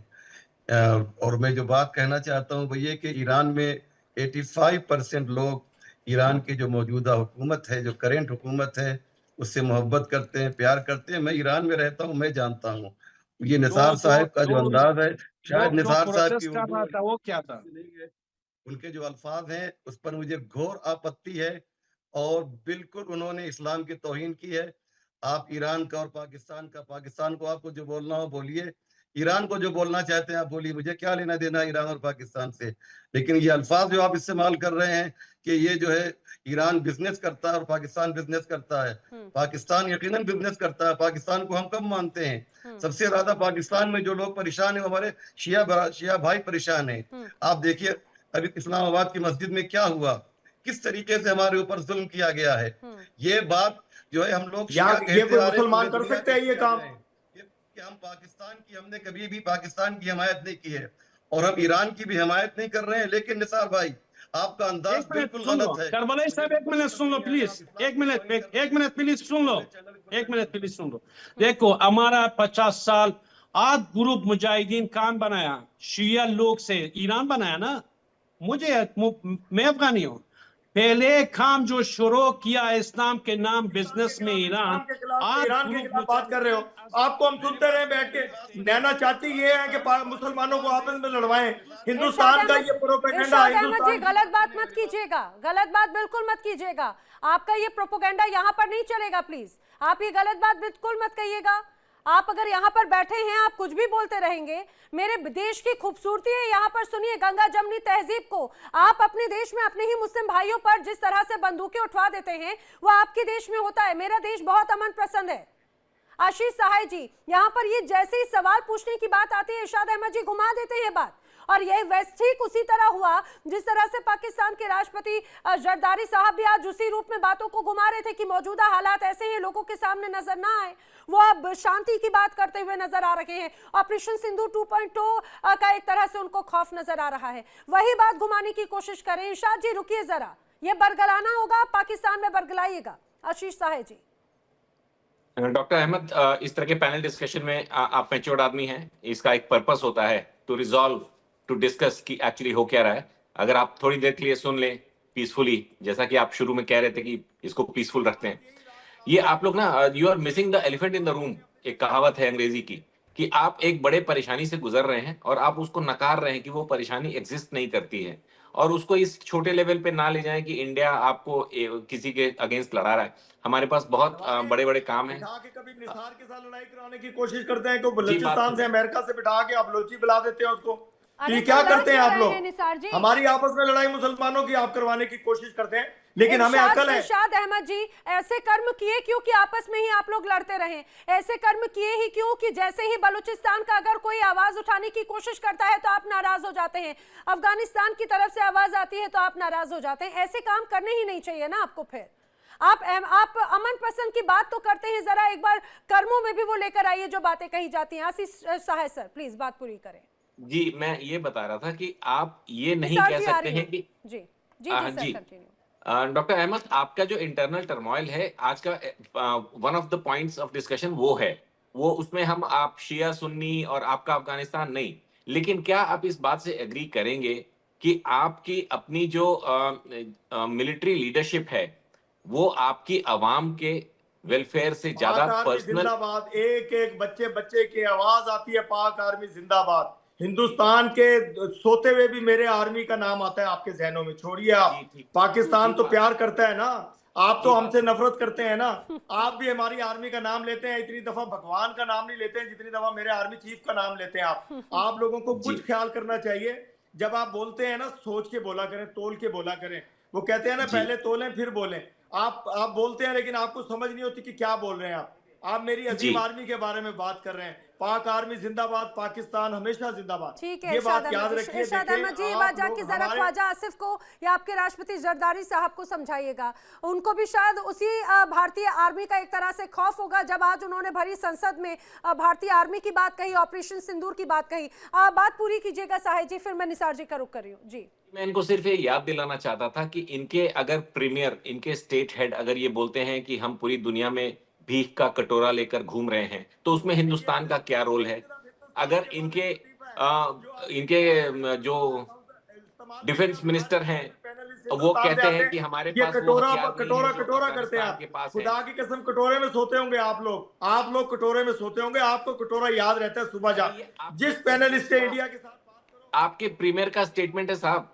और मैं जो बात कहना चाहता हूँ वो ये कि ईरान में 85% लोग ईरान की जो मौजूदा हुकूमत है, जो करेंट हुकूमत है, उससे मोहब्बत करते हैं, प्यार करते हैं। मैं ईरान में रहता हूँ, मैं जानता हूँ। ये निसार साहब का जो अंदाज है, शायद निसार साहब की कर रहा था वो क्या था? नहीं है, उनके जो अल्फाज हैं उस पर मुझे घोर आपत्ति है और बिल्कुल उन्होंने इस्लाम की तौहीन की है। आप ईरान का और पाकिस्तान को आपको जो बोलना हो बोलिए, ईरान को जो बोलना चाहते हैं आप बोलिए, मुझे क्या लेना देना ईरान और पाकिस्तान से। लेकिन ये अल्फाज जो आप इस्तेमाल कर रहे हैं कि ये जो है ईरान बिजनेस करता है और पाकिस्तान बिजनेस करता है, पाकिस्तान यकीनन बिजनेस करता है। पाकिस्तान को हम कब मानते हैं? सबसे ज्यादा पाकिस्तान में जो लोग परेशान है वो हमारे शिया भाई परेशान है। आप देखिए अभी इस्लामाबाद की मस्जिद में क्या हुआ, किस तरीके से हमारे ऊपर जुल्म किया गया है। ये बात जो है हम लोग ये कोई मुसलमान कर सकते हैं ये काम? कि हम पाकिस्तान की, हमने कभी भी पाकिस्तान की हिमायत नहीं की है और हम ईरान की भी हिमायत नहीं कर रहे हैं। लेकिन निसार भाई, आपका अंदाज बिल्कुल गलत है। करबलाई साहब 1 मिनट सुन लो प्लीज, 1 मिनट प्लीज सुन लो, 1 मिनट प्लीज सुन लो। देखो हमारा 50 साल आध ग्रुप मुजाहिदीन कान बनाया, शिया लोग से ईरान बनाया ना। मैं अफगानी हूँ। पहले काम जो शुरू किया इस्लाम के नाम बिजनेस में ईरान के खिलाफ बात कर रहे हो। आपको हम सुनते रहे बैठ के। नैना चाहती ये है कि मुसलमानों को आपस में लड़वाएं। हिंदुस्तान का ये प्रोपेगेंडा, जी गलत बात मत कीजिएगा, गलत बात बिल्कुल मत कीजिएगा। आपका ये प्रोपेगेंडा यहाँ पर नहीं चलेगा, प्लीज। आप ये गलत बात बिल्कुल मत कहिएगा। आप अगर यहाँ पर बैठे हैं, आप कुछ भी बोलते रहेंगे। मेरे देश की खूबसूरती है यहाँ पर, सुनिए गंगा जमनी तहजीब को। आप अपने देश में अपने ही मुस्लिम भाइयों पर जिस तरह से बंदूकें उठवा देते हैं वो आपके देश में होता है। मेरा देश बहुत अमन पसंद है। आशीष सहाय जी, यहाँ पर ये जैसे ही सवाल पूछने की बात आती है, इरशाद अहमद जी घुमा देते हैं बात। और यह वेस्ट ठीक उसी तरह हुआ जिस तरह से पाकिस्तान के राष्ट्रपति जरदारी साहब भी आज उसी रूप में बातों को घुमा रहे थे कि मौजूदा हालात ऐसे हैं, लोगों के सामने नजर ना आए। वो अब शांति की बात करते हुए नजर आ रहे हैं। ऑपरेशन सिंधु 2.0 का एक तरह से उनको खौफ नजर आ रहा है। वही बात घुमाने की कोशिश करें। इरशाद जी रुकिए जरा, ये बरगलाना होगा, पाकिस्तान में बरगलाइएगा। आशीष साहे जी। डॉक्टर अहमद, इस तरह के पैनल डिस्कशन में आप मैच्योर्ड आदमी हैं। इसका एक पर्पस होता है टू रिजॉल्व, टू डिस्कस कि एक्चुअली हो क्या रहा है। अगर आप थोड़ी देर के लिए सुन लें पीसफुली, जैसा कि आप शुरू में कह रहे थे कि इसको पीसफुल रखते हैं, ये आप लोग ना, you are missing the elephant in the room. एक कहावत है अंग्रेजी की कि आप एक बड़े परेशानी से गुजर रहे हैं और आप उसको नकार रहे हैं कि वो परेशानी एग्जिस्ट नहीं करती है, और उसको इस छोटे लेवल पे ना ले जाएं कि इंडिया आपको किसी के अगेंस्ट लड़ा रहा है। हमारे पास बहुत बड़े बड़े काम हैं। कभी निसार के साथ लड़ाई कराने की कोशिश करते हैं, बलूचिस्तान से अमेरिका से बिठा के आप बलोची बुला देते हैं उसको। कि क्या करते हैं आप लोग? हमारी आपस में लड़ाई मुसलमानों की आप करवाने की कोशिश करते हैं, लेकिन हमें अकल है। इरशाद अहमद जी, ऐसे कर्म किए क्यों कि आपस में ही आप लोग लड़ते रहे? ऐसे कर्म किए ही क्यों कि जैसे ही बलूचिस्तान का अगर कोई आवाज उठाने की कोशिश करता है तो आप नाराज हो जाते हैं, अफगानिस्तान की तरफ से आवाज आती है तो आप नाराज हो जाते हैं? ऐसे काम करने ही नहीं चाहिए ना आपको। फिर आप अमन पसंद की बात तो करते हैं, जरा एक बार कर्मों में भी वो लेकर आइए जो बातें कही जाती हैं। आशीष साहे सर प्लीज बात पूरी करें। जी मैं ये बता रहा था कि आप ये नहीं निसार कह जी आ सकते रही हैं हूँ। कि जी जी हाँ जी सर जी कंटिन्यू। डॉक्टर अहमद, आपका जो इंटरनल टर्मोइल है आज का, one of the points of discussion वो है, वो उसमें हम आप शिया सुन्नी और आपका अफगानिस्तान नहीं, लेकिन क्या आप इस बात से एग्री करेंगे कि आपकी अपनी जो मिलिट्री लीडरशिप है वो आपकी आवाम के वेलफेयर से ज्यादा पाक आर्मी पर्सनल। जिंदाबाद, एक एक बच्चे बच्चे की आवाज आती है, पाक आर्मी जिंदाबाद। हिंदुस्तान के सोते हुए भी मेरे आर्मी का नाम आता है आपके जहनों में। छोड़िए जी आप, ठीक, पाकिस्तान ठीक तो बात, प्यार करता है ना, आप तो जी बात हमसे सही। नफरत करते हैं ना। आप भी हमारी आर्मी का नाम लेते हैं, इतनी दफा भगवान का नाम नहीं लेते हैं जितनी दफा मेरे आर्मी चीफ का नाम लेते हैं आप लोगों को जी कुछ ख्याल करना चाहिए। जब आप बोलते हैं ना, सोच के बोला करें, तोल के बोला करें। वो कहते हैं ना, जी पहले तोलें फिर बोलें। आप बोलते हैं लेकिन आपको समझ नहीं होती कि क्या बोल रहे हैं आप मेरी जी अजीम आर्मी के बारे में बात कर रहे हैं। पाक आर्मी जिंदाबाद, पाकिस्तान हमेशा जिंदाबाद। ठीक है ये इरशाद बात अहमद याद जी। रखिए। इरशाद अहमद जी, ये बात आप जाके लोग जरा हमारे ख्वाजा आसिफ को या आपके राष्ट्रपति जरदारी साहब को समझाइएगा। उनको भी शायद उसी भारतीय आर्मी का एक तरह से खौफ होगा जब आज उन्होंने भरी संसद में भारतीय आर्मी की बात कही, ऑपरेशन सिंदूर की बात कही। बात पूरी कीजिएगा साहिब जी, फिर मैं निसार जी का रुख कर रही हूँ। जी मैं इनको सिर्फ ये याद दिलाना चाहता था कि इनके अगर प्रीमियर, इनके स्टेट हेड अगर ये बोलते हैं कि हम पूरी दुनिया में भीख का कटोरा लेकर घूम रहे हैं, तो उसमें हिंदुस्तान का क्या रोल है? अगर इनके जो डिफेंस मिनिस्टर हैं वो हिंदुस्तान से कहते आते हैं हैं, कि हमारे ये पास वो कटोरा हथियार नहीं है कटोरा जो कटोरा करते हैं अफगानिस्तान आप। के पास है। खुदा की कसम कटोरे में सोते होंगे आप लोग कटोरे में सोते होंगे। आपको कटोरा याद रहता है सुबह जा। ये आपके जिस पैनलिस्ट प्रेसिडेंट से का, इंडिया के साथ बात करो, आपके प्रीमियर का स्टेटमेंट है साहब,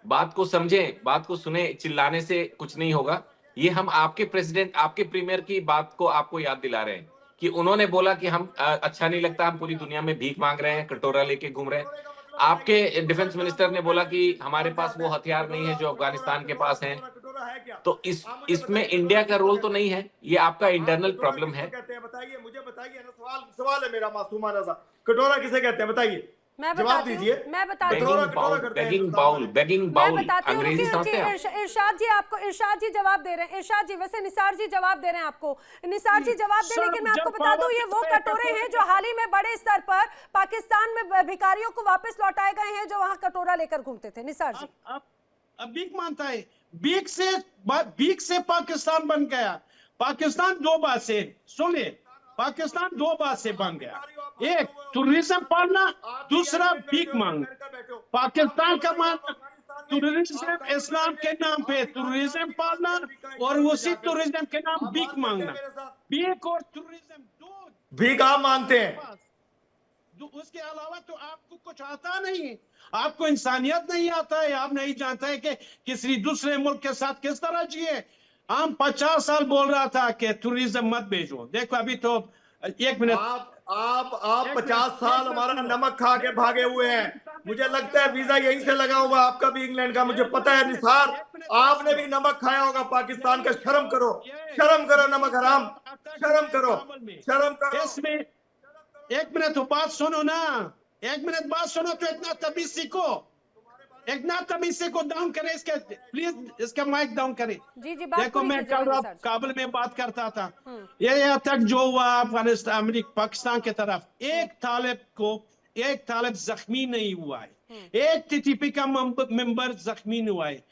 बात को समझें, बात को सुने, चिल्लाने से कुछ नहीं होगा। ये हम आपके प्रेसिडेंट, आपके प्रीमियर की बात को आपको याद दिला रहे हैं कि उन्होंने बोला कि हम अच्छा नहीं लगता, हम पूरी दुनिया में भीख मांग रहे हैं, कटोरा लेके घूम रहे हैं। कटोरे का मतलब है आपके क्या? कटोरा डिफेंस का मिनिस्टर ने बोला कि हमारे हिंदुस्तान से पास आता वो है। हथियार नहीं है कटोरा जो कटोरा अफगानिस्तान के कटोरा पास हैं। कटोरा कटोरा है क्या? तो आप मुझे इसमें बताइए, इंडिया कटोरा का किसको रोल तो कहते नहीं हैं? है, ये आपका आप इंटरनल कटोरा प्रॉब्लम किसको है। कहते हैं बताइए, मुझे बताइए ना। सवाल है मेरा मासूमाना सा। कटोरा किसे कहते हैं बताइए, मैं जवाब बताती हूँ, दीजिए। मैं बताती हूँ। कटोरा बेगिंग कटोरा बाउल, करते हैं बेगिंग हिंदुस्तान बाउल, वाले। बेगिंग मैं बाउल, बताती हूँ, अंग्रेजी रुकिए समझते रुकिए। हैं आप? इरशाद जी आपको, इरशाद जी जवाब दे रहे हैं। इरशाद जी, वैसे निसार जी जवाब दे रहे हैं आपको। निसार जी जवाब दे, सर लेकिन मैं आपको जब बता दूं पावर ये वो कहता है कटोरे हैं कटोरे जो हाल ही में बड़े स्तर पर पाकिस्तान में भिखारियों को वापस लौटाए गए हैं जो वहां कटोरा लेकर घूमते थे। निसार जी अब भीख मांगता है। भीख से पाकिस्तान बन गया। पाकिस्तान दो बात से, सुनिए, पाकिस्तान दो बात से बन गया। एक टूरिज्म पालना, दूसरा भीख मांगना। पाकिस्तान का मानना टूरिज्म, इस्लाम के नाम पे टूरिज्म पालना और उसी टूरिज्म के नाम भीख मांगना। भीख और टूरिज्म दो भीख आप मांगते हैं। उसके अलावा तो आपको कुछ आता नहीं। आपको इंसानियत नहीं आता है। आप नहीं जानते हैं कि किसी दूसरे मुल्क के साथ किस तरह जिए। हम 50 साल बोल रहा था कि टूरिज्म मत भेजो। देखो अभी तो एक मिनट, आप 50 साल हमारा नमक खा के भागे हुए हैं। मुझे लगता है वीजा यहीं से लगा हुआ, आपका भी इंग्लैंड का, मुझे पता है। निसार, आपने भी नमक खाया होगा पाकिस्तान का। शर्म करो, शर्म करो, नमक हराम, शर्म करो, शर्म करो। इसमें एक मिनट तो बात सुनो ना, एक मिनट बात सुनो तो इतना तमीज सीखो, इतना तमीज सीखो। डाउन करें इसके, प्लीज इसका माइक डाउन करें। जी जी, बात देखो पूरी मैं कीजिएगा कल रात निसार जी। काबुल में बात करता था। ये यहाँ तक जो हुआ अफगानिस्तान, अमेरिका, पाकिस्तान की तरफ, एक तालिब जख्मी नहीं हुआ है। एक टीटीपी का मेंबर जख्मी नहीं हुआ है,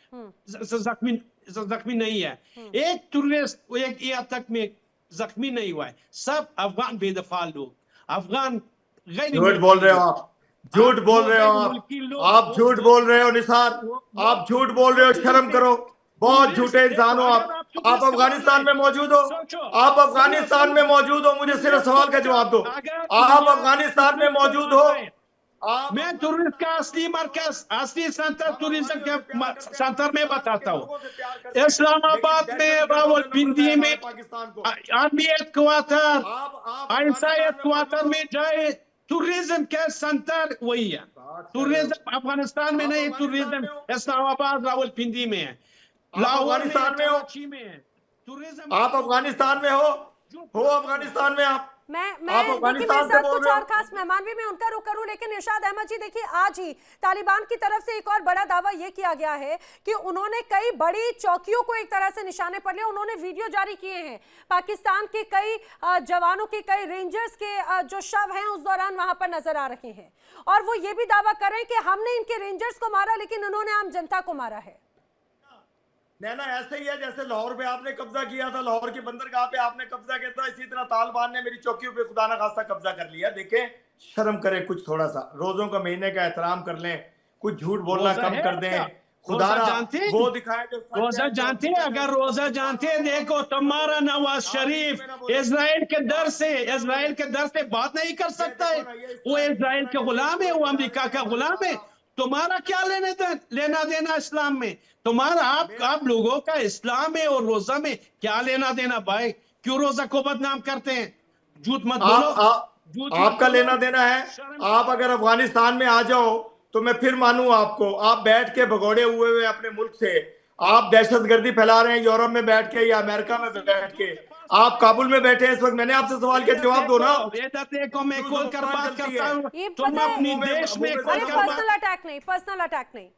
जख्मी नहीं है। एक टूरिस्ट एक यहाँ तक में जख्मी नहीं हुआ है। सब अफगान बेदफा लोग, अफगान झूठ बोल रहे हो आप, झूठ बोल रहे हो आप झूठ बोल रहे हो निसार, आप झूठ बोल रहे हो। शर्म करो, बहुत झूठे इंसान हो आप अफगानिस्तान में मौजूद हो, आप अफगानिस्तान में मौजूद हो। मुझे सिर्फ सवाल का जवाब दो, आप अफगानिस्तान में मौजूद हो? मैं टूरिस्ट का असली मरकज, असली सेंटर, टूरिज्म के सेंटर में बताता हूँ। इस्लामाबाद में, रावलपिंडी में आर्मी हेडक्वार्टर, आईएसआई हेडक्वार्टर में जाए, टूरिज्म के सेंटर वही है। टूरिज्म अफगानिस्तान में नहीं, टूरिज्म इस्लामाबाद रावलपिंडी में है, लाहौर में, कराची में है। टूरिज्म आप अफगानिस्तान में हो अफगानिस्तान में आप मैं आप देखिए मेरे अफगानिस्तान से साथ बोल कुछ रहे और हो। खास मेहमान भी मैं उनका रुख करूं, लेकिन इरशाद अहमद जी देखिए आज ही तालिबान की तरफ से एक और बड़ा दावा ये किया गया है कि उन्होंने कई बड़ी चौकियों को एक तरह से निशाने पर लिया। उन्होंने वीडियो जारी किए हैं पाकिस्तान के कई जवानों के, कई रेंजर्स के जो शव हैं उस दौरान वहां पर नजर आ रहे हैं, और वो ये भी दावा कर रहे हैं कि हमने इनके रेंजर्स को मारा लेकिन उन्होंने आम जनता को मारा है। नैना ऐसे ही है जैसे लाहौर पे आपने कब्जा किया था, लाहौर की बंदरगाह पे आपने कब्जा किया था, इसी तरह तालिबान ने मेरी चौकियों पे खुदा न खास्ता कब्जा कर लिया। देखें, शर्म करें कुछ, थोड़ा सा रोजों का महीने का एहतराम कर लें, कुछ झूठ बोलना रोजा कम है कर दें। आपका? खुदा रोजा जानते हैं? वो दिखाएं जो सच रोजा है, जो जानते हैं? हकीकत है, अगर उसको रोजा जानते हैं, देखो तुम्हारा नवाज शरीफ में ना बोले। इजराइल के दर से आप इजराइल के दर से बात नहीं कर सकता है। देखो ना, ये वो इस्लाम इजराइल के गुलाम है, वो अमेरिका का गुलाम है। आप- तुम्हारा क्या लेना देना इस्लाम में? तुम्हारा आप लोगों का इस्लाम में और रोजा में क्या लेना देना भाई? क्यों रोजा को बदनाम करते हैं? झूठ मत बोलो, झूठ मत आपका बोलो। लेना देना है। आप अगर अफगानिस्तान में आ जाओ तो मैं फिर मानूं आपको। आप बैठ के भगोड़े हुए अपने मुल्क से, आप दहशतगर्दी फैला रहे हैं यूरोप में बैठ के या अमेरिका में बैठ के। आप काबुल में बैठे हैं इस वक्त। मैंने आपसे सवाल के जवाब दो ना। इधर देखो, मैं क्यों खोल कर जुबान बात चलती करता है? हूँ। ये तुम पता है- अपनी मुंह में- देश में मुंह में खोल अरे कर बात पर्सनल अटैक नहीं, पर्सनल अटैक नहीं।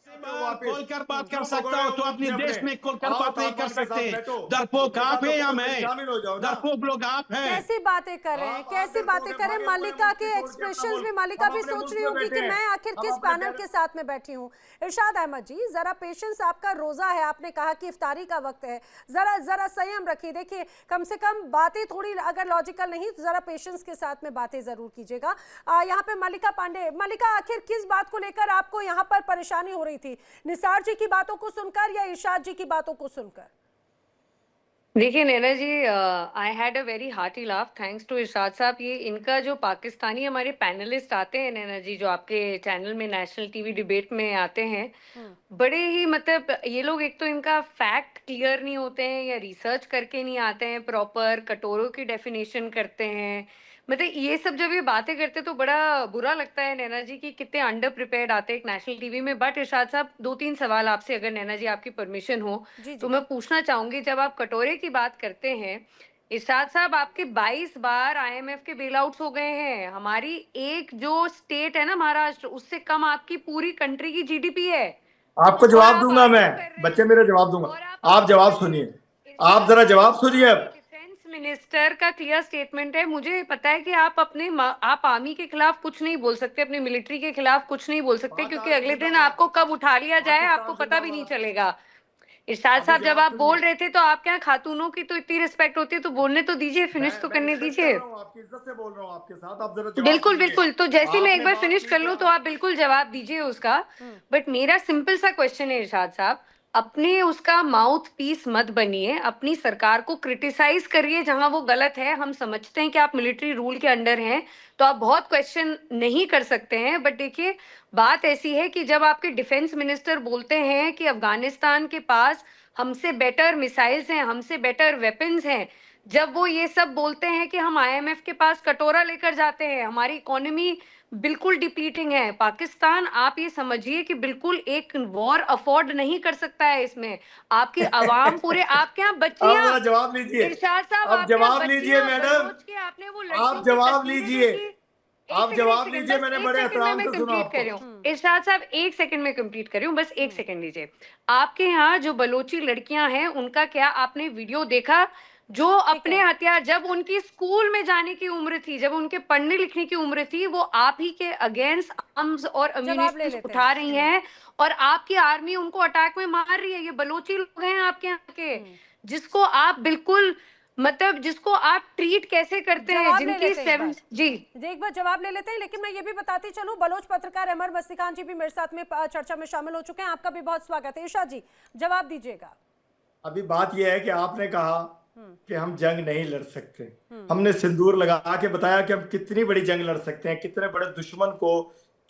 खोल कर बात कर क्यों सकता भगोड़े हो, हो तो मुल्क अपने से देश अपने? में खोल कर आओ बात नहीं कर तालिबान के साथ सकते। बैठो। डरपोक आप है या मैं? शामिल हो जाओ ना। डरपोक लोग आप हैं। कैसी बातें कर रहे हैं, आप कैसी आकर बातें तो कर रहे हैं? हमारे मल्लिका अपने के मुल्क की एक्सप्रेशंस छोड़ के में अपना मल्लिका भी हम अपने सोच मुल्क रही में होगी कि बैठे हैं। मैं आखिर हम किस अपने पैनल के साथ में बैठी हूँ। इरशाद अहमद जी, जरा पेशेंस, आपका रोजा है, आपने कहा कि इफ्तारी का वक्त है, जरा जरा संयम रखिए। देखिए कम से कम बातें थोड़ी अगर लॉजिकल नहीं तो जरा पेशेंस के साथ में बातें जरूर कीजिएगा। यहाँ पे मल्लिका पांडे, मल्लिका आखिर किस बात को लेकर आपको यहाँ पर परेशानी हो रही थी? निसार जी की बातों को सुनकर या इरशाद जी की बातों को सुनकर? देखिए Naina ji, I had a very hearty laugh thanks to Irshad साहब। ये इनका जो पाकिस्तानी हमारे पैनलिस्ट आते हैं नैना जी, जो आपके चैनल में नेशनल टीवी डिबेट में आते हैं, बड़े ही मतलब ये लोग, एक तो इनका फैक्ट क्लियर नहीं होते हैं या रिसर्च करके नहीं आते हैं प्रॉपर, कटोरों की डेफिनेशन करते हैं। मतलब ये सब जब ये बातें करते तो बड़ा बुरा लगता है नैना जी कि कितने अंडर प्रिपेयर्ड आते हैं एक नेशनल टीवी में। बट इरशाद साहब, 2-3 सवाल आपसे, अगर नैना जी आपकी परमिशन हो जी तो जी। मैं पूछना चाहूंगी। जब आप कटोरे की बात करते हैं, इरशाद साहब, आपके 22 बार आईएमएफ के बेल आउट्स हो गए हैं। हमारी एक जो स्टेट है ना महाराष्ट्र, उससे कम आपकी पूरी कंट्री की जीडीपी है। आपको और जवाब आप दूंगा आर्ग्यू मैं, कर रहे बच्चे हैं। मेरे जवाब दूंगा। और आप आर्ग्यू जवाब कर रहे सुनिए, हैं। आप जरा जवाब सुनिए। अब डिफेंस मिनिस्टर का क्लियर स्टेटमेंट है, मुझे पता है कि आप आप आर्मी के खिलाफ कुछ नहीं बोल सकते, अपनी मिलिट्री के खिलाफ कुछ नहीं बोल सकते, क्योंकि अगले दिन आपको कब उठा लिया जाए आपको पता भी नहीं चलेगा। इरशाद साहब, जब आप बोल रहे थे तो आपके यहाँ खातूनों की तो इतनी रिस्पेक्ट होती है, तो बोलने तो दीजिए, फिनिश तो करने दीजिए। आपकी इज्जत से बोल रहा हूँ आपके साथ, आप जरा जवाब बिल्कुल सुनिए। बिल्कुल, तो जैसे मैं एक आपने बार बात फिनिश की कर लूं कि तो आप बिल्कुल जवाब दीजिए उसका। बट मेरा सिंपल सा क्वेश्चन है इरशाद साहब, अपने उसका माउथ पीस मत बनिए, अपनी सरकार को क्रिटिसाइज करिए जहां वो गलत है। हम समझते हैं कि आप मिलिट्री रूल के अंडर हैं, तो आप बहुत क्वेश्चन नहीं कर सकते हैं। बट देखिए, बात ऐसी है कि जब आपके डिफेंस मिनिस्टर बोलते हैं कि अफगानिस्तान के पास हमसे बेटर मिसाइल्स हैं, हमसे बेटर वेपन्स हैं, जब वो ये सब बोलते हैं कि हम आईएमएफ के पास कटोरा लेकर जाते हैं, हमारी इकोनॉमी बिल्कुल डिप्लीटिंग है, पाकिस्तान आप ये समझिए कि बिल्कुल एक वॉर अफोर्ड नहीं कर सकता है। इसमें आपकी आवाम पूरे, आपके यहाँ आप बच्चियां, जरा जवाब लीजिए। इरशाद साहब, अब आपके यहाँ जवाब लीजिए बच्चियां मैडम, बलोच के, आपने वो लड़कियों आप की जवाब तस्वीरें लीजिए। देखी। आप जवाब लीजिए, मैंने बड़े एहतराम से सुना कंप्लीट आपको। कर रही हूँ इरशाद साहब, 1 सेकंड में कंप्लीट कर रही हूँ, बस 1 सेकंड लीजिए। आपके यहाँ जो बलोची लड़कियां हैं उनका क्या आपने वीडियो देखा? जो अपने हथियार, जब उनकी स्कूल में जाने की उम्र थी, जब उनके पढ़ने लिखने की उम्र थी, वो आप ही के अगेंस्ट आर्म्स और अम्यूनिशंस उठा रही हैं, और आपकी आर्मी उनको अटैक में मार रही है। ये बलोची लोग हैं आपके यहाँ के, जिसको आप बिल्कुल, मतलब जिसको आप ट्रीट कैसे करते हैं, जिनकी 7 जी एक बार जवाब ले लेते हैं। लेकिन मैं ये भी बताती चलूं, बलोच पत्रकार अमर मस्ती खान जी भी मेरे साथ में चर्चा में शामिल हो चुके हैं। आपका भी बहुत स्वागत है। इरशाद जी, जवाब दीजिएगा। अभी बात यह है कि आपने कहा कि हम जंग नहीं लड़ सकते। हमने सिंदूर लगा के बताया कि हम कितनी बड़ी जंग लड़ सकते हैं, कितने बड़े दुश्मन को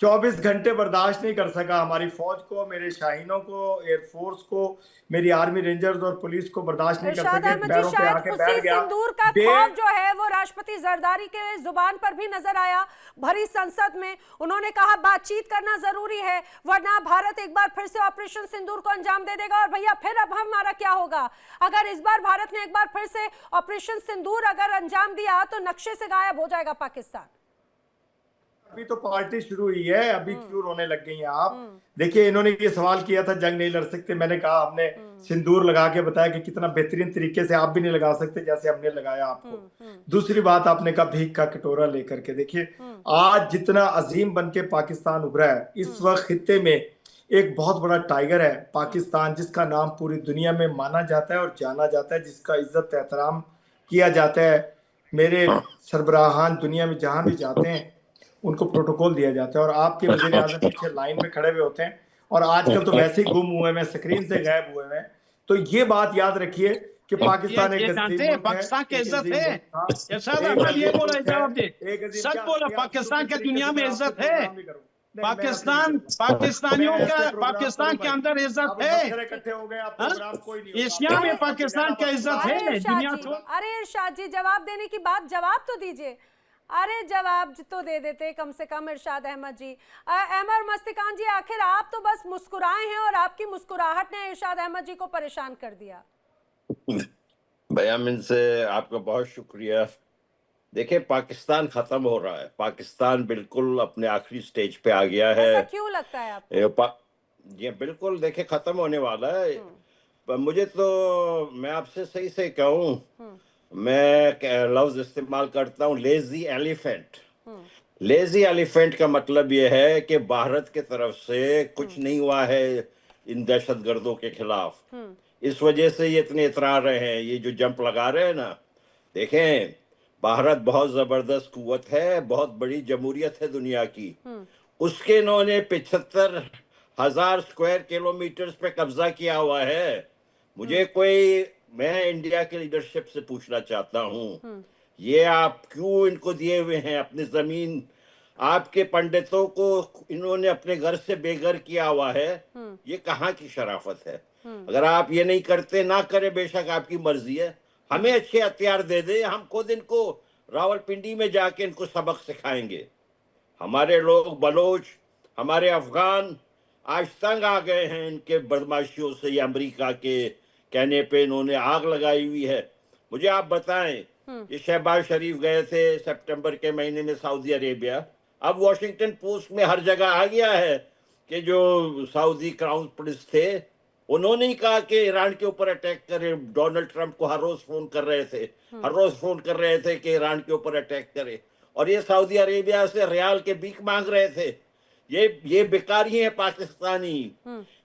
24 घंटे बर्दाश्त नहीं कर सका। हमारी फौज को, मेरे शाहीनों को, एयरफोर्स को, मेरी आर्मी रेंजर्स और पुलिस को बर्दाश्त नहीं कर इरशाद सके। अहमद जी, पैरों पे शायद आके उसी बैठ गया। सिंदूर का खौफ जो है वो राष्ट्रपति जरदारी के जुबान पर भी नजर आया। भरी संसद में उन्होंने कहा बातचीत करना जरूरी है, वरना भारत एक बार फिर से ऑपरेशन सिंदूर को अंजाम दे देगा। और भैया फिर अब हमारा क्या होगा? अगर इस बार भारत ने एक बार फिर से ऑपरेशन सिंदूर अगर अंजाम दिया तो नक्शे से गायब हो जाएगा पाकिस्तान। अभी तो पार्टी शुरू हुई है, अभी क्यों रोने लग गई हैं आप? देखिए, इन्होंने ये सवाल किया था जंग नहीं लड़ सकते, मैंने कहा हमने सिंदूर लगा के बताया कि कितना बेहतरीन तरीके से आप भी नहीं लगा सकते जैसे हमने लगाया आपको। दूसरी बात, आपने कहा भीख का कटोरा लेकर के। देखिए, आज जितना अजीम बन के पाकिस्तान उभरा है, इस वक्त खित्ते में एक बहुत बड़ा टाइगर है पाकिस्तान, जिसका नाम पूरी दुनिया में माना जाता है और जाना जाता है, जिसका इज्जत एहतराम किया जाता है। मेरे सरबराहान दुनिया में जहां भी जाते हैं उनको प्रोटोकॉल दिया जाता है, और आपके वजीर आजम पीछे लाइन में खड़े हुए होते हैं, और आजकल तो वैसे ही गुम हुए हैं, स्क्रीन से गायब हुए हैं। तो ये बात याद रखिए कि पाकिस्तान एक जानते हैं पाकिस्तान की इज्जत है। इरशाद अहमद ये बोला, जवाब दे, सच बोला, पाकिस्तान के दुनिया में इज्जत है। पाकिस्तानियों का पाकिस्तान के अंदर इज्जत है। इकट्ठे हो गए, आप प्रोग्राम कोई नहीं होगा। एशिया में पाकिस्तान की इज्जत है। दुनिया तो अरे इरशाद जी, जवाब देने की बात, जवाब तो दीजिए। अरे जवाब तो दे देते कम से कम इरशाद अहमद जी। अमर मस्तिकान जी, आखिर आप तो बस मुस्कुराए हैं और आपकी मुस्कुराहट ने इरशाद अहमद जी को परेशान कर दिया। बयामिन से आपका बहुत शुक्रिया। देखिए, पाकिस्तान खत्म हो रहा है, पाकिस्तान बिल्कुल अपने आखिरी स्टेज पे आ गया है। ऐसा क्यों लगता है आपको? ये बिल्कुल देखिए खत्म होने वाला है। पर मुझे तो, मैं आपसे सही से कहूँ, मैं लफ्ज इस्तेमाल करता हूँ लेजी एलिफेंट। लेजी एलिफेंट का मतलब यह है कि भारत की तरफ से कुछ नहीं हुआ है इन दहशतगर्दों के खिलाफ। इस वजह से ये इतने इतरा रहे हैं, ये जो जंप लगा रहे हैं ना। देखें, भारत बहुत जबरदस्त कुव्वत है, बहुत बड़ी जमहूरियत है दुनिया की। उसके इन्होंने 75,000 स्क्वायर किलोमीटर पे कब्जा किया हुआ है। मैं इंडिया के लीडरशिप से पूछना चाहता हूँ, ये आप क्यों इनको दिए हुए हैं अपनी जमीन? आपके पंडितों को इन्होंने अपने घर से बेघर किया हुआ है। ये कहाँ की शराफत है? अगर आप ये नहीं करते, ना करें, बेशक आपकी मर्जी है। हमें अच्छे हथियार दे दे, हम खुद इनको रावलपिंडी में जाके इनको सबक सिखाएंगे। हमारे लोग बलोच, हमारे अफगान आज तंग आ गए हैं इनके बदमाशियों से। ये अमेरिका के कहने पे इन्होंने आग लगाई हुई है। मुझे आप बताएं, ये शहबाज शरीफ गए थे सितंबर के महीने में सऊदी अरेबिया। अब वॉशिंगटन पोस्ट में हर जगह आ गया है कि जो सऊदी क्राउन प्रिंस थे, उन्होंने ही कहा कि ईरान के ऊपर अटैक करें। डोनाल्ड ट्रंप को हर रोज फोन कर रहे थे कि ईरान के ऊपर अटैक करे, और ये सऊदी अरेबिया से रियाल के भीख मांग रहे थे। ये बेकारी हैं पाकिस्तानी,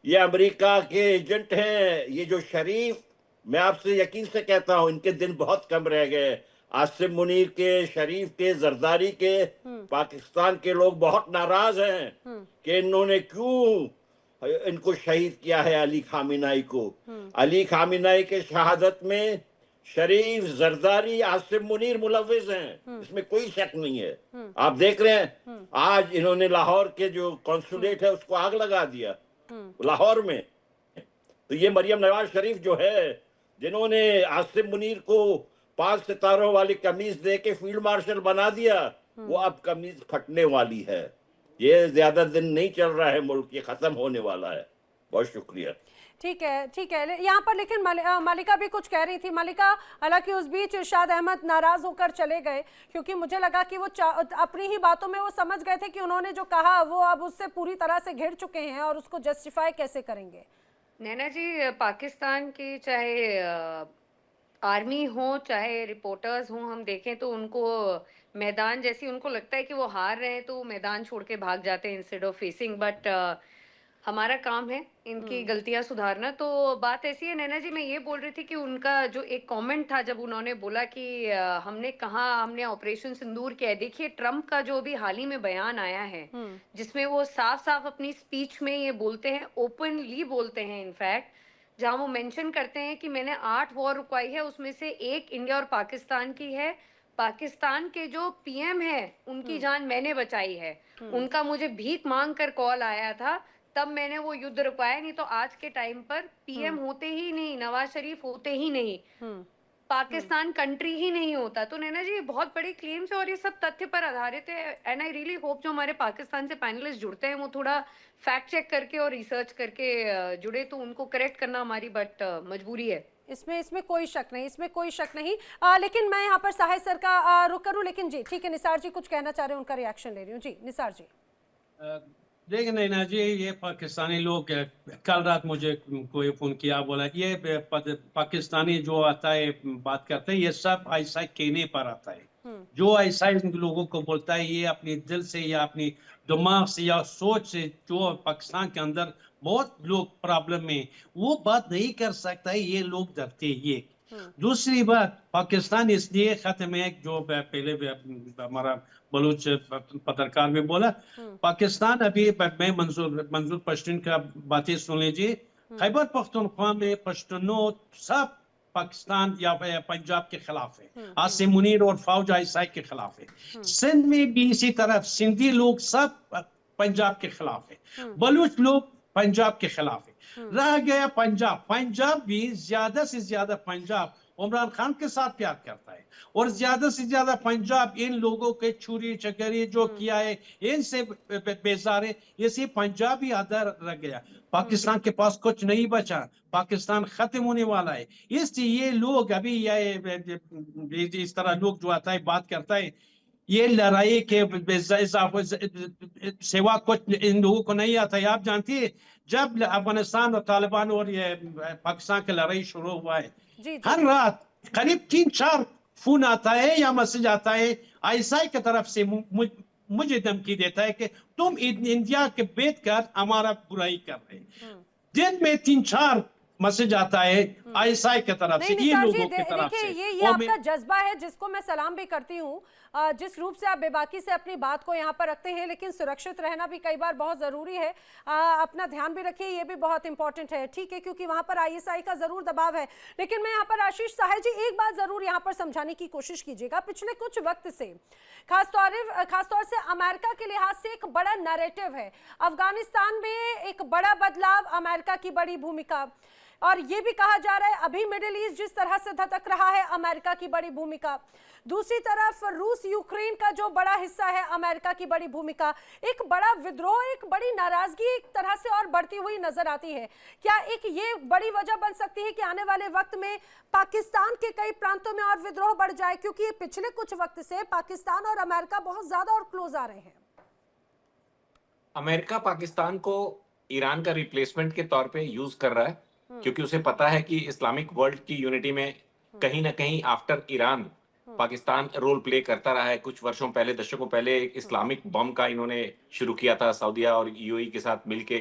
ये अमेरिका के एजेंट हैं। ये जो शरीफ, मैं आपसे यकीन से कहता हूं, इनके दिन बहुत कम रह गए। आसिम मुनीर के, शरीफ के, जरदारी के, पाकिस्तान के लोग बहुत नाराज हैं कि इन्होंने क्यों इनको शहीद किया है, अली खामिनाई को। अली खामिनाई के शहादत में शरीफ, जरदारी, आसिम मुनीर मुलव्विस हैं, इसमें कोई शक नहीं है। आप देख रहे हैं, आज इन्होंने लाहौर के जो कॉन्सुलेट है उसको आग लगा दिया, लाहौर में। तो ये मरियम नवाज शरीफ जो है, जिन्होंने आसिम मुनीर को 5 सितारों वाली कमीज दे के फील्ड मार्शल बना दिया, वो अब कमीज फटने वाली है। ये ज्यादा दिन नहीं चल रहा है मुल्क, ये खत्म होने वाला है। बहुत शुक्रिया। ठीक है। यहाँ पर लेकिन मालिका भी कुछ कह रही थी। मालिका, हालांकि उस बीच इरशाद अहमद नाराज होकर चले गए, क्योंकि मुझे लगा कि वो अपनी ही बातों में वो समझ गए थे कि उन्होंने जो कहा वो अब उससे पूरी तरह से घिर चुके हैं और उसको जस्टिफाई कैसे करेंगे। नैना जी, पाकिस्तान की चाहे आर्मी हो चाहे रिपोर्टर्स हो, हम देखें तो उनको मैदान जैसी उनको लगता है कि वो हार रहे हैं तो वो मैदान छोड़ के भाग जाते हैं इंस्टेड ऑफ फेसिंग। बट हमारा काम है इनकी गलतियां सुधारना। तो बात ऐसी है नैना जी, मैं ये बोल रही थी कि उनका जो एक कमेंट था जब उन्होंने बोला कि हमने ऑपरेशन सिंदूर किया है। देखिए, ट्रम्प का जो भी हाल ही में बयान आया है जिसमें वो साफ साफ अपनी स्पीच में ये बोलते हैं, ओपनली बोलते हैं इनफैक्ट, जहां वो मेंशन करते हैं कि मैंने 8 वॉर रुकवाई है, उसमें से 1 इंडिया और पाकिस्तान की है, पाकिस्तान के जो पीएम है उनकी जान मैंने बचाई है। उनका मुझे भीख मांग कर कॉल आया था, तब मैंने वो युद्ध रुकवाया, नहीं तो आज के टाइम पर पीएम होते ही नहीं, नवाज शरीफ होते ही नहीं, पाकिस्तान कंट्री ही नहीं होता। तो नैना जी ये बहुत बड़ी क्लेम्स है और ये सब तथ्य पर आधारित है। एंड आई रियली होप जो हमारे पाकिस्तान से पैनलिस्ट जुड़ते हैं वो थोड़ा फैक्ट चेक करके और रिसर्च करके जुड़े, तो उनको करेक्ट करना हमारी बट मजबूरी है। इसमें कोई शक नहीं, इसमें कोई शक नहीं। लेकिन मैं यहाँ पर साहिद सर का रुख करूँ, लेकिन जी ठीक है, निसार जी कुछ कहना चाह रहे हैं, उनका रिएक्शन ले रही हूँ। जी निसार जी। देखिए नैना जी, ये पाकिस्तानी लोग, कल रात मुझे कोई फोन किया, बोला ये पाकिस्तानी जो आता है बात करते हैं, ये सब ऐसा कहने पर आता है। जो ऐसा इन लोगों को बोलता है, ये अपने दिल से या अपनी दिमाग से या सोच से, जो पाकिस्तान के अंदर बहुत लोग प्रॉब्लम में, वो बात नहीं कर सकता है, ये लोग डरते हैं। ये दूसरी बात, पाकिस्तान इसलिए खत्म है, जो पहले हमारा बलूच पत्रकार में बोला, पाकिस्तान अभी, मैं मंजूर पश्तून का बातें सुन लीजिए, खैबर पख्तूनख्वा में पश्तूनों सब पाकिस्तान या पंजाब के खिलाफ है, आसिम मुनीर और फौज आईएसआई के खिलाफ है। सिंध में भी इसी तरह सिंधी लोग सब पंजाब के खिलाफ है, बलूच लोग पंजाब के खिलाफ है। रह गया पंजाब, पंजाब भी ज्यादा से ज्यादा पंजाब इमरान खान के साथ प्यार करता है, और ज्यादा से ज्यादा पंजाब इन लोगों के छुरी चकरी जो किया है इनसे बेजार है। इसी पंजाब ही आधा रह गया, पाकिस्तान के पास कुछ नहीं बचा, पाकिस्तान खत्म होने वाला है। इसलिए ये लोग अभी इस तरह लोग जो आता है बात करता है, ये लड़ाई के सिवा कुछ इन लोगों को नहीं आता है। आप जानती है, जब अफगानिस्तान और तालिबान और ये पाकिस्तान की लड़ाई शुरू हुआ है, हर रात करीब 3-4 फोन आता है या मैसेज आता है आईएसआई की तरफ से, मुझे धमकी देता है कि तुम इंडिया के बैठकर हमारा बुराई कर रहे हैं। दिन में 3-4 मैसेज आता है आईएसआई की तरफ से, ये लोगों की तरफ से। ये आपका जज्बा है जिसको मैं सलाम भी करती हूँ, जिस रूप से आप बेबाकी से अपनी बात को यहाँ पर रखते हैं, लेकिन सुरक्षित रहना भी कई बार बहुत जरूरी है। अपना ध्यान भी रखिए, ये भी बहुत इंपॉर्टेंट है, ठीक है, क्योंकि वहां पर आईएसआई का जरूर दबाव है। लेकिन मैं यहाँ पर आशीष साहिद जी एक बात जरूर यहाँ पर समझाने की कोशिश कीजिएगा। पिछले कुछ वक्त से खासतौर से अमेरिका के लिहाज से एक बड़ा नैरेटिव है, अफगानिस्तान में एक बड़ा बदलाव, अमेरिका की बड़ी भूमिका, और ये भी कहा जा रहा है अभी मिडिल ईस्ट जिस तरह से धधक रहा है, अमेरिका की बड़ी भूमिका। दूसरी तरफ रूस यूक्रेन का जो बड़ा हिस्सा है, अमेरिका की बड़ी भूमिका। एक बड़ा विद्रोह, एक बड़ी नाराजगी एक तरह से और बढ़ती हुई नजर आती है। क्या एक ये बड़ी वजह बन सकती है कि आने वाले वक्त में पाकिस्तान के कई प्रांतों में और विद्रोह बढ़ जाए, क्योंकि पिछले कुछ वक्त से पाकिस्तान और अमेरिका बहुत ज्यादा और क्लोज आ रहे हैं? अमेरिका पाकिस्तान को ईरान का रिप्लेसमेंट के तौर पे यूज कर रहा है, क्योंकि उसे पता है कि इस्लामिक वर्ल्ड की यूनिटी में कहीं ना कहीं after Iran Pakistan role play करता रहा है। कुछ वर्षों पहले, दशकों पहले, एक इस्लामिक बम का इन्होंने शुरू किया था, सऊदीया और यूएई के साथ मिलके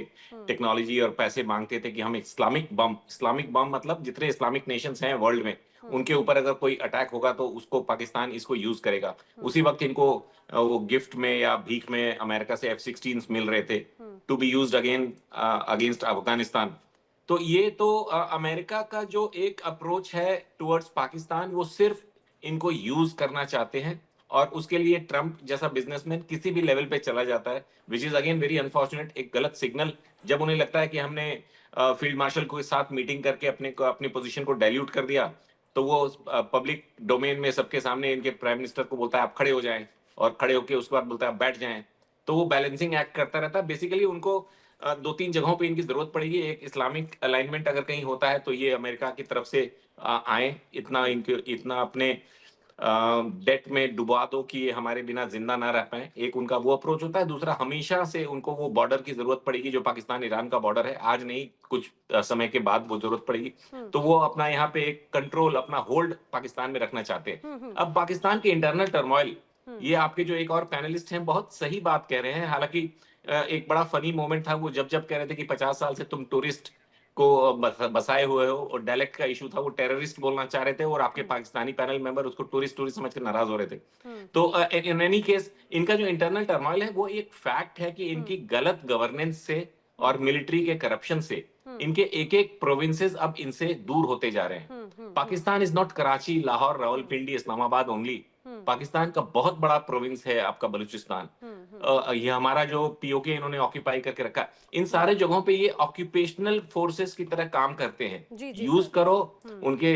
टेक्नोलॉजी और पैसे मांगते थे कि हम इस्लामिक बम मतलब जितने इस्लामिक नेशंस हैं वर्ल्ड में, उनके ऊपर अगर कोई अटैक होगा तो उसको पाकिस्तान इसको यूज करेगा। उसी वक्त इनको वो गिफ्ट में या भीख में अमेरिका से F-16 मिल रहे थे to be used against Afghanistan. तो ये तो अमेरिका का जो एक अप्रोच है टुवर्ड्स पाकिस्तान, वो सिर्फ इनको यूज करना चाहते हैं, और उसके लिए ट्रंप जैसा बिजनेसमैन किसी भी लेवल पे चला जाता है, which is again very unfortunate. एक गलत सिग्नल, जब उन्हें लगता है कि हमने फील्ड मार्शल के साथ मीटिंग करके अपनी पोजीशन को डाइल्यूट कर दिया, तो वो पब्लिक डोमेन में सबके सामने इनके प्राइम मिनिस्टर को बोलता है आप खड़े हो जाएं, और खड़े होकर उसके बाद बोलता है आप बैठ जाएं। तो वो बैलेंसिंग एक्ट करता रहता है। बेसिकली उनको 2-3 जगहों पे इनकी जरूरत पड़ेगी। एक, इस्लामिक अलाइनमेंट अगर कहीं होता है तो ये अमेरिका की तरफ से आए, इतना अपने डेट में डुबा दो कि ये हमारे बिना जिंदा ना रह पाए। एक उनका वो अप्रोच होता है। दूसरा, हमेशा से उनको वो बॉर्डर की जरूरत पड़ेगी जो पाकिस्तान ईरान का बॉर्डर है, आज नहीं कुछ समय के बाद वो जरूरत पड़ेगी। तो वो अपना यहाँ पे एक कंट्रोल, अपना होल्ड पाकिस्तान में रखना चाहते हैं। अब पाकिस्तान के इंटरनल टर्मोइल, ये आपके जो एक और पैनलिस्ट हैं बहुत सही बात कह रहे हैं। हालांकि एक बड़ा फनी मोमेंट था वो जब कह रहे थे कि 50 साल से तुम टूरिस्ट को बसाए हुए हो, और डायलेक्ट का इशू था, वो टेररिस्ट बोलना चाह रहे थे, और आपके पाकिस्तानी पैनल मेंबर उसको टूरिस्ट समझ कर नाराज हो रहे थे। तो इन एनी केस इनका जो इंटरनल टर्मोइल है वो एक फैक्ट है कि इनकी गलत गवर्नेंस से और मिलिट्री के करप्शन से इनके एक प्रोविंसेस अब इनसे दूर होते जा रहे हैं। Pakistan is not Karachi, Lahore, Rawalpindi, Islamabad only. Pakistan का बहुत बड़ा प्रोविंस है आपका बलूचिस्तान। ये हमारा जो पीओके इन्होंने ऑक्यूपाई करके रखा है, इन सारे जगहों पे ये ऑक्यूपेशनल फोर्सेस की तरह काम करते हैं। जी जी यूज सर। करो, उनके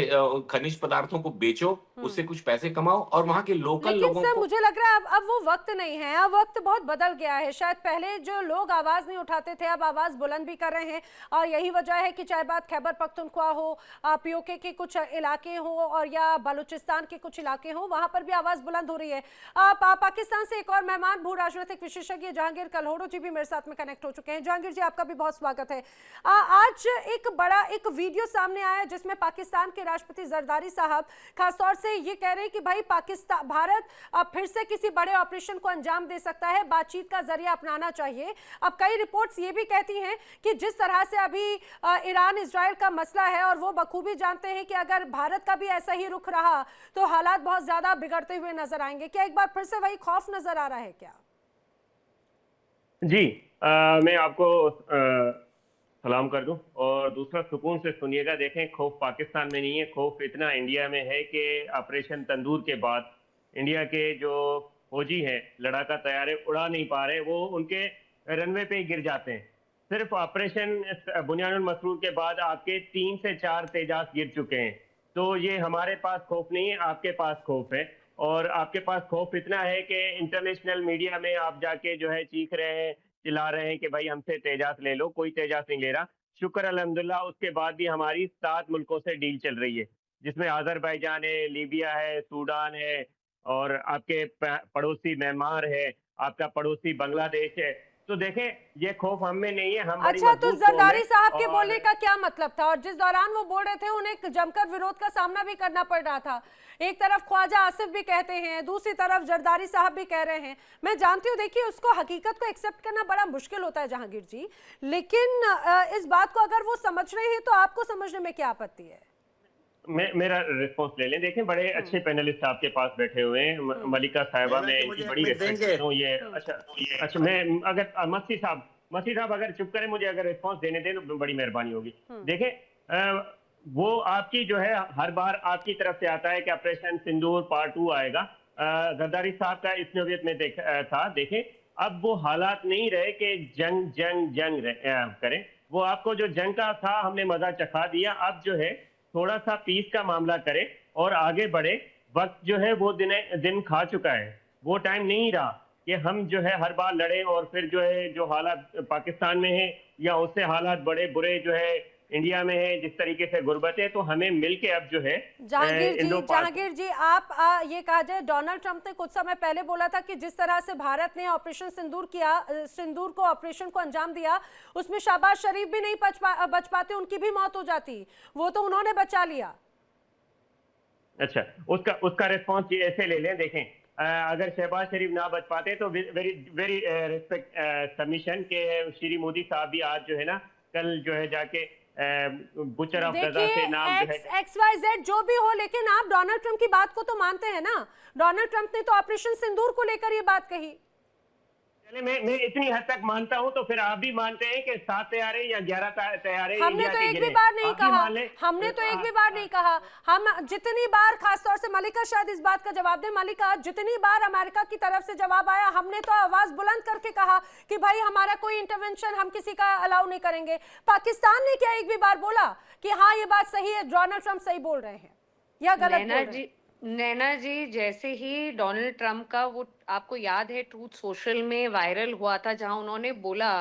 खनिज पदार्थों को बेचो, उससे कुछ पैसे कमाओ और वहां के लोकल लेकिन लोगों सर को। मुझे लग रहा है अब वो वक्त नहीं है, अब वक्त बहुत बदल गया है। शायद पहले जो लोग आवाज नहीं उठाते थे अब आवाज बुलंद भी कर रहे हैं, और यही वजह है कि चाहे बात खैबर पख्तूनख्वा हो, पीओके के कुछ इलाके हो और या बलूचिस्तान के कुछ इलाके हो, वहां पर भी आवाज बुलंद हो रही है। पाकिस्तान से एक और मेहमान भू राजनीतिक विशेषज्ञ जहांगीर कल्होड़ो जी भी मेरे साथ में कनेक्ट हो चुके हैं। जहांगीर जी, आपका भी बहुत स्वागत है। आज एक बड़ा वीडियो सामने आया जिसमें पाकिस्तान के राष्ट्रपति जरदारी साहब खासतौर से ये कह रहे हैं कि भाई भारत फिर से किसी बड़े ऑपरेशन को अंजाम दे सकता है, बातचीत का जरिया अपनाना चाहिए। अब कई रिपोर्ट्स ये भी कहती हैं कि जिस तरह से अभी ईरान इजराइल का मसला है, और वो बखूबी जानते हैं कि अगर भारत का भी ऐसा ही रुख रहा तो हालात बहुत ज्यादा बिगड़ते हुए नजर आएंगे। क्या एक बार फिर से वही खौफ नजर आ रहा है क्या? जी, मैं आपको सलाम कर दूं, और दूसरा सुकून से सुनिएगा। देखें, खौफ पाकिस्तान में नहीं है, खौफ इतना इंडिया में है कि ऑपरेशन तंदूर के बाद इंडिया के जो फौजी हैं, लड़ाका तैयारे उड़ा नहीं पा रहे, वो उनके रनवे पे ही गिर जाते हैं। सिर्फ ऑपरेशन बुनियानुल मसरूर के बाद आपके 3 से 4 तेजास गिर चुके हैं। तो ये हमारे पास खौफ नहीं है, आपके पास खौफ है। और आपके पास खौफ इतना है कि इंटरनेशनल मीडिया में आप जाके जो है चीख रहे हैं, चिल्ला रहे हैं कि भाई हमसे तेजास ले लो। कोई तेजास नहीं ले रहा। शुक्र अल्हम्दुलिल्लाह, उसके बाद भी हमारी 7 मुल्कों से डील चल रही है, जिसमें आज़रबाईजान है, लीबिया है, सूडान है, और आपके पड़ोसी म्यांमार है, आपका पड़ोसी बांग्लादेश है। तो देखें, ये खौफ हम में नहीं है, हम बड़ी अच्छा, तो मजबूत कौम जरदारी है। साहब के और बोलने का क्या मतलब था? और जिस दौरान वो बोल रहे थे उन्हें जमकर विरोध का सामना भी करना पड़ रहा था। एक तरफ ख्वाजा आसिफ भी कहते हैं, दूसरी तरफ जरदारी साहब भी कह रहे हैं। मैं जानती हूँ, देखिए, उसको हकीकत को एक्सेप्ट करना बड़ा मुश्किल होता है जहांगीर जी, लेकिन इस बात को अगर वो समझ रहे हैं तो आपको समझने में क्या आपत्ति है? मेरा रिस्पॉन्स ले लें। देखें, बड़े अच्छे पैनलिस्ट आपके पास बैठे हुए हैं। मलिका साहिबा, मैं इनकी बड़ी रिस्पेक्ट करता हूँ। ये अच्छा, मैं अगर मसी साहब अगर चुप करें, मुझे अगर रिस्पॉन्स देने दें तो बड़ी मेहरबानी होगी। देखें, वो आपकी जो है हर बार आपकी तरफ से आता है कि ऑपरेशन सिंदूर पार्ट 2 आएगा। जरदारी साहब का इस नोबियत में था। देखें, अब वो हालात नहीं रहे कि जंग करें। वो आपको जो जंग का था, हमने मजा चखा दिया। अब जो है थोड़ा सा पीस का मामला करें और आगे बढ़े। वक्त जो है वो दिन खा चुका है। वो टाइम नहीं रहा कि हम जो है हर बार लड़े और फिर जो है जो हालात पाकिस्तान में है या उससे हालात बड़े बुरे जो है इंडिया में है, जिस तरीके से गुर्बत है, तो हमें मिलके अब जो है जहांगीर जी, आप ये कहा जाए, डोनाल्ड ट्रंप ने कुछ समय पहले बोला था कि जिस तरह से भारत ने ऑपरेशन सिंदूर को ऑपरेशन को अंजाम दिया, उसमें शहबाज शरीफ भी नहीं बच पाते, उनकी भी मौत हो जाती। वो तो उन्होंने बचा लिया। अच्छा, उसका रिस्पॉन्स ऐसे ले लें। देखें, अगर शहबाज शरीफ ना बच पाते तो वेरी रिस्पेक्ट सबमिशन के श्री मोदी साहब भी आज जो है ना, कल जो है जाके बुचर ऑफ गजा से नाम जो है XYZ जो भी हो, लेकिन आप डोनाल्ड ट्रंप की बात को तो मानते हैं ना। डोनाल्ड ट्रंप ने तो ऑपरेशन सिंदूर को लेकर ये बात कही। चले, मैं इतनी हद तक मानता हूं, तो फिर आप भी मानते हैं कि 7 तैयारे या 11 तैयारे हमने तो एक भी बार नहीं कहा। हमने तो एक भी बार नहीं कहा। हम जितनी बार, खासतौर से मलिका शायद इस बात का जवाब दे, मलिका, जितनी बार अमेरिका की तरफ से जवाब आया, हमने तो आवाज बुलंद करके कहा कि भाई हमारा कोई इंटरवेंशन हम किसी का अलाउ नहीं करेंगे। पाकिस्तान ने क्या एक भी बार बोला कि हाँ ये बात सही है, डोनाल्ड ट्रंप सही बोल रहे हैं या गलत बोल रहे हैं? नैना जी, जैसे ही डोनाल्ड ट्रंप का वो आपको याद है ट्रूथ सोशल में वायरल हुआ था, जहां उन्होंने बोला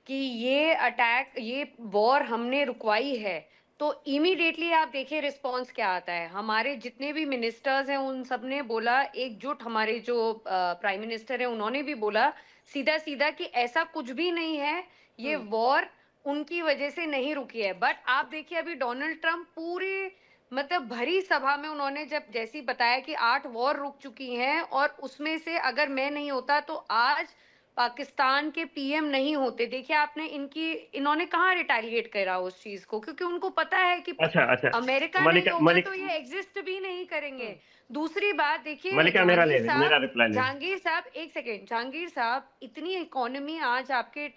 कि ये अटैक, ये वॉर हमने रुकवाई है, तो इमीडिएटली आप देखिए रिस्पांस क्या आता है। हमारे जितने भी मिनिस्टर्स हैं उन सब ने बोला, एकजुट, हमारे जो प्राइम मिनिस्टर है उन्होंने भी बोला सीधा सीधा कि ऐसा कुछ भी नहीं है, ये वॉर उनकी वजह से नहीं रुकी है। बट आप देखिए अभी डोनाल्ड ट्रंप पूरे मतलब भरी सभा में उन्होंने जब जैसी बताया कि 8 वॉर रुक चुकी हैं, और उसमें से अगर मैं नहीं होता तो आज पाकिस्तान के पीएम नहीं होते। देखिए आपने इन्होंने कहाँ रिटेलिएट करा उस चीज को, क्योंकि उनको पता है कि अच्छा, अमेरिका नहीं होगा तो ये एग्जिस्ट भी नहीं करेंगे। दूसरी बात देखिए, जहांगीर साहब, एक सेकेंड, जहांगीर साहब, इतनी इकोनॉमी आज के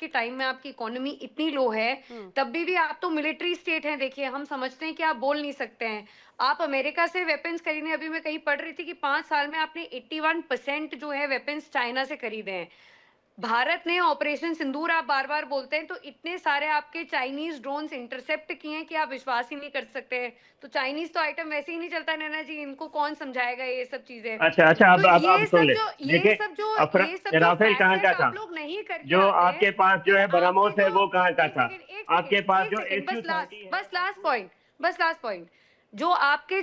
टाइम में आपकी इकोनॉमी इतनी लो है, तब भी आप तो मिलिट्री स्टेट हैं। देखिए हम समझते हैं कि आप बोल नहीं सकते हैं, आप अमेरिका से वेपन्स खरीदे, अभी मैं कहीं पढ़ रही थी कि 5 साल में आपने 81% जो है वेपन्स चाइना से खरीदे हैं। भारत ने ऑपरेशन सिंदूर आप बार बार बोलते हैं, तो इतने सारे आपके चाइनीज ड्रोन्स इंटरसेप्ट किए हैं कि आप विश्वास ही नहीं कर सकते हैं। तो चाइनीज तो आइटम वैसे ही नहीं चलता नैना जी, इनको कौन समझाएगा ये सब चीजें। अच्छा, अब तो आप ये सुन सब ले। जो देखिए, राफेल कहाँ का था? आप लोग नहीं करके जो आते आपके हैं, पास जो है फिर ब्रह्मोस आपने है जो- वो कहाँ का एक था? सेकंड, एक आपके सेकंड, पास एक जो सेकंड, SU-30 है, बस लास्ट पॉइंट, जो आपके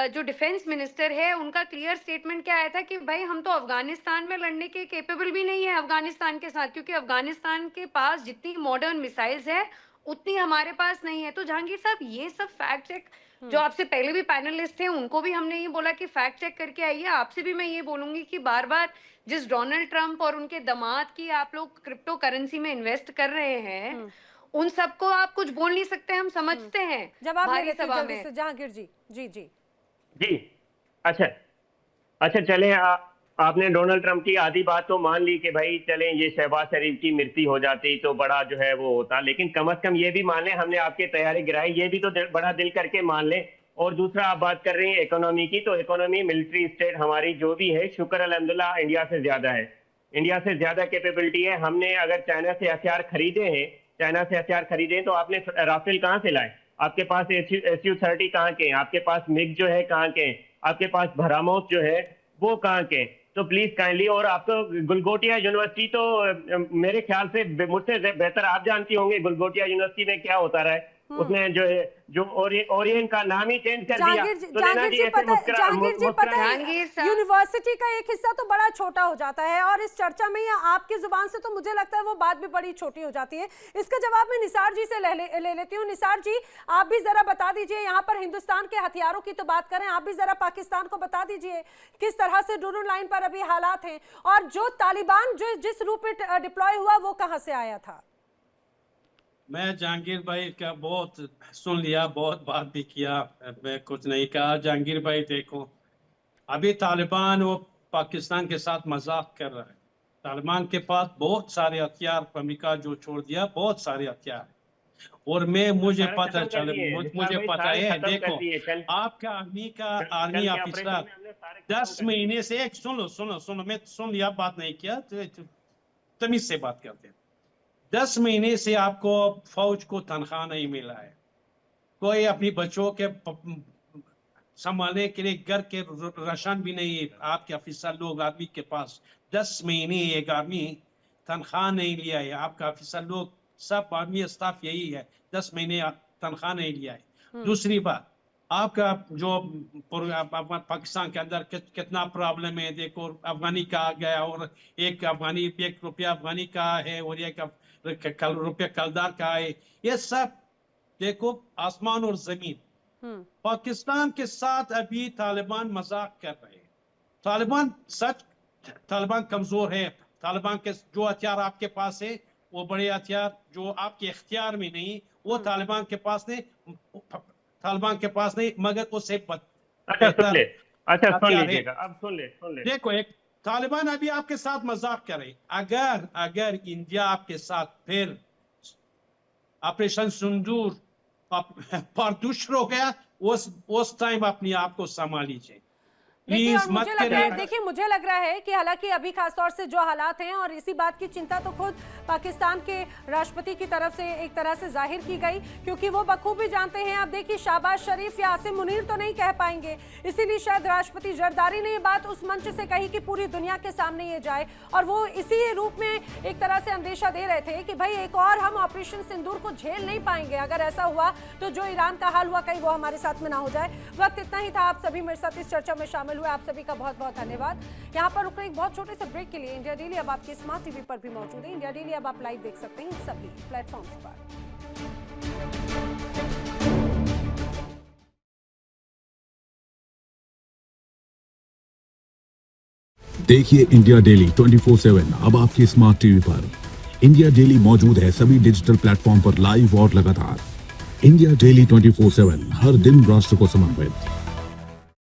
जो डिफेंस मिनिस्टर है उनका क्लियर स्टेटमेंट क्या आया था कि भाई हम तो अफगानिस्तान में लड़ने के केपेबल भी नहीं है अफगानिस्तान के साथ, क्योंकि अफगानिस्तान के पास जितनी मॉडर्न मिसाइल्स है उतनी हमारे पास नहीं है। तो जहांगीर साहब, ये सब फैक्ट चेक, जो आपसे पहले भी पैनलिस्ट थे उनको भी हमने ये बोला कि फैक्ट चेक करके आइए। आपसे भी मैं ये बोलूंगी कि बार बार जिस डोनाल्ड ट्रंप और उनके दामाद की आप लोग क्रिप्टो करेंसी में इन्वेस्ट कर रहे हैं, उन सबको आप कुछ बोल नहीं सकते, हम समझते हैं। जवाब ले भारी लेते हैं सभा जल्दी में से जहांगीर जी। जी जी। अच्छा चले, आपने डोनाल्ड ट्रंप की आधी बात तो मान ली कि भाई चलें ये शहबाज शरीफ की मृत्यु हो जाती तो बड़ा जो है वो होता, लेकिन कम से कम ये भी मान लें हमने आपके तैयारी गिराई, ये भी तो बड़ा दिल करके मान लें। और दूसरा, आप बात कर रही हैं इकोनॉमी की, तो इकोनॉमी मिलिट्री स्टेट हमारी जो भी है, शुक्र अल्हम्दुलिल्लाह इंडिया से ज्यादा है, इंडिया से ज्यादा कैपेबिलिटी है। हमने अगर चाइना से हथियार खरीदे हैं तो आपने राफेल कहाँ से लाए? आपके पास SU-30 कहाँ के हैं? आपके पास मिग जो है कहाँ के हैं? आपके पास भरामोस जो है वो कहाँ के? तो प्लीज काइंडली, और आपको गुलगोटिया यूनिवर्सिटी तो मेरे ख्याल से मुझसे बेहतर आप जानती होंगे गुलगोटिया यूनिवर्सिटी में क्या होता रहा है। उसने जो ओरियन का नाम ही चेंज कर दिया। जहांगीर जी पता है यूनिवर्सिटी का एक हिस्सा तो बड़ा छोटा हो जाता है, और इस चर्चा में आपकी जुबान से तो मुझे लगता है वो बात भी बड़ी छोटी हो जाती है। इसका जवाब मैं निसार जी से ले लेती हूँ। निसार जी, आप भी जरा बता दीजिए, यहाँ पर हिंदुस्तान के हथियारों की तो बात करें, आप भी जरा पाकिस्तान को बता दीजिए किस तरह से डुरून लाइन पर अभी हालात हैं, और जो तालिबान जो जिस रूप में डिप्लॉय हुआ वो कहाँ से आया था? मैं जहांगीर भाई का बहुत सुन लिया, बहुत बात भी किया, मैं कुछ नहीं कहा। जहांगीर भाई देखो, अभी तालिबान वो पाकिस्तान के साथ मजाक कर रहा है। तालिबान के पास बहुत सारे हथियार, अमेरिका जो छोड़ दिया, बहुत सारे हथियार, और मुझे पता है, देखो आपका आर्मी ऑफिसर 10 महीने से, सुनो मैं सुन लिया, बात नहीं किया, तमीज से बात करते हैं। 10 महीने से आपको फौज को तनख्वाह नहीं मिला है, कोई अपनी बच्चों के संभालने के लिए घर के राशन भी नहीं है आपके ऑफिसर लोग, आदमी के पास 10 महीने एक आदमी तनख्वाह नहीं लिया है। आपका ऑफिसर लोग सब आर्मी स्टाफ यही है, 10 महीने तनख्वाह नहीं लिया है। दूसरी बात, आपका जो पाकिस्तान के अंदर कितना प्रॉब्लम है, देखो अफगानी का आ गया, और एक रुपया अफगानी का है, और एक रुपया कलदार का है। ये सब देखो आसमान और जमीन। पाकिस्तान के साथ अभी तालिबान मजाक कर रहे हैं। तालिबान कमजोर है। तालिबान के जो हथियार आपके पास है वो बड़े हथियार जो आपके इख्तियार में नहीं, वो तालिबान के पास नहीं, मगर उससे सुन लीजिएगा, अब सुन ले। देखो, एक तालिबान अभी आपके साथ मजाक करे, अगर इंडिया आपके साथ फिर ऑपरेशन सिंदूर पर दुश्मन हो गया, उस टाइम अपने आप को संभाल लीजिए। देखिए, मुझे लग रहा है कि हालांकि अभी खासतौर से जो हालात हैं, और इसी बात की चिंता तो खुद पाकिस्तान के राष्ट्रपति की तरफ से एक तरह से जाहिर की गई, क्योंकि वो बखूबी जानते हैं। आप देखिए, शहबाज शरीफ या आसिम मुनीर तो नहीं कह पाएंगे, इसीलिए शायद राष्ट्रपति जरदारी ने ये बात उस मंच से कही कि पूरी दुनिया के सामने ये जाए, और वो इसी रूप में एक तरह से अंदेशा दे रहे थे कि भाई एक और हम ऑपरेशन सिंदूर को झेल नहीं पाएंगे। अगर ऐसा हुआ तो जो ईरान का हाल हुआ, कहीं वो हमारे साथ में ना हो जाए। वक्त इतना ही था। आप सभी मेरे साथ इस चर्चा में शामिल हुए, आप सभी का बहुत बहुत धन्यवाद। यहाँ पर रुक रहे एक बहुत छोटे से ब्रेक के लिए। इंडिया डेली अब आपके स्मार्ट टीवी पर भी मौजूद है। इंडिया डेली अब आप लाइव देख सकते हैं सभी प्लेटफॉर्म्स पर। देखिए इंडिया डेली 24/7 अब आपके स्मार्ट टीवी पर। इंडिया डेली मौजूद है सभी डिजिटल प्लेटफॉर्म पर लाइव और लगातार। इंडिया डेली 24/7 हर दिन राष्ट्र को समर्पित।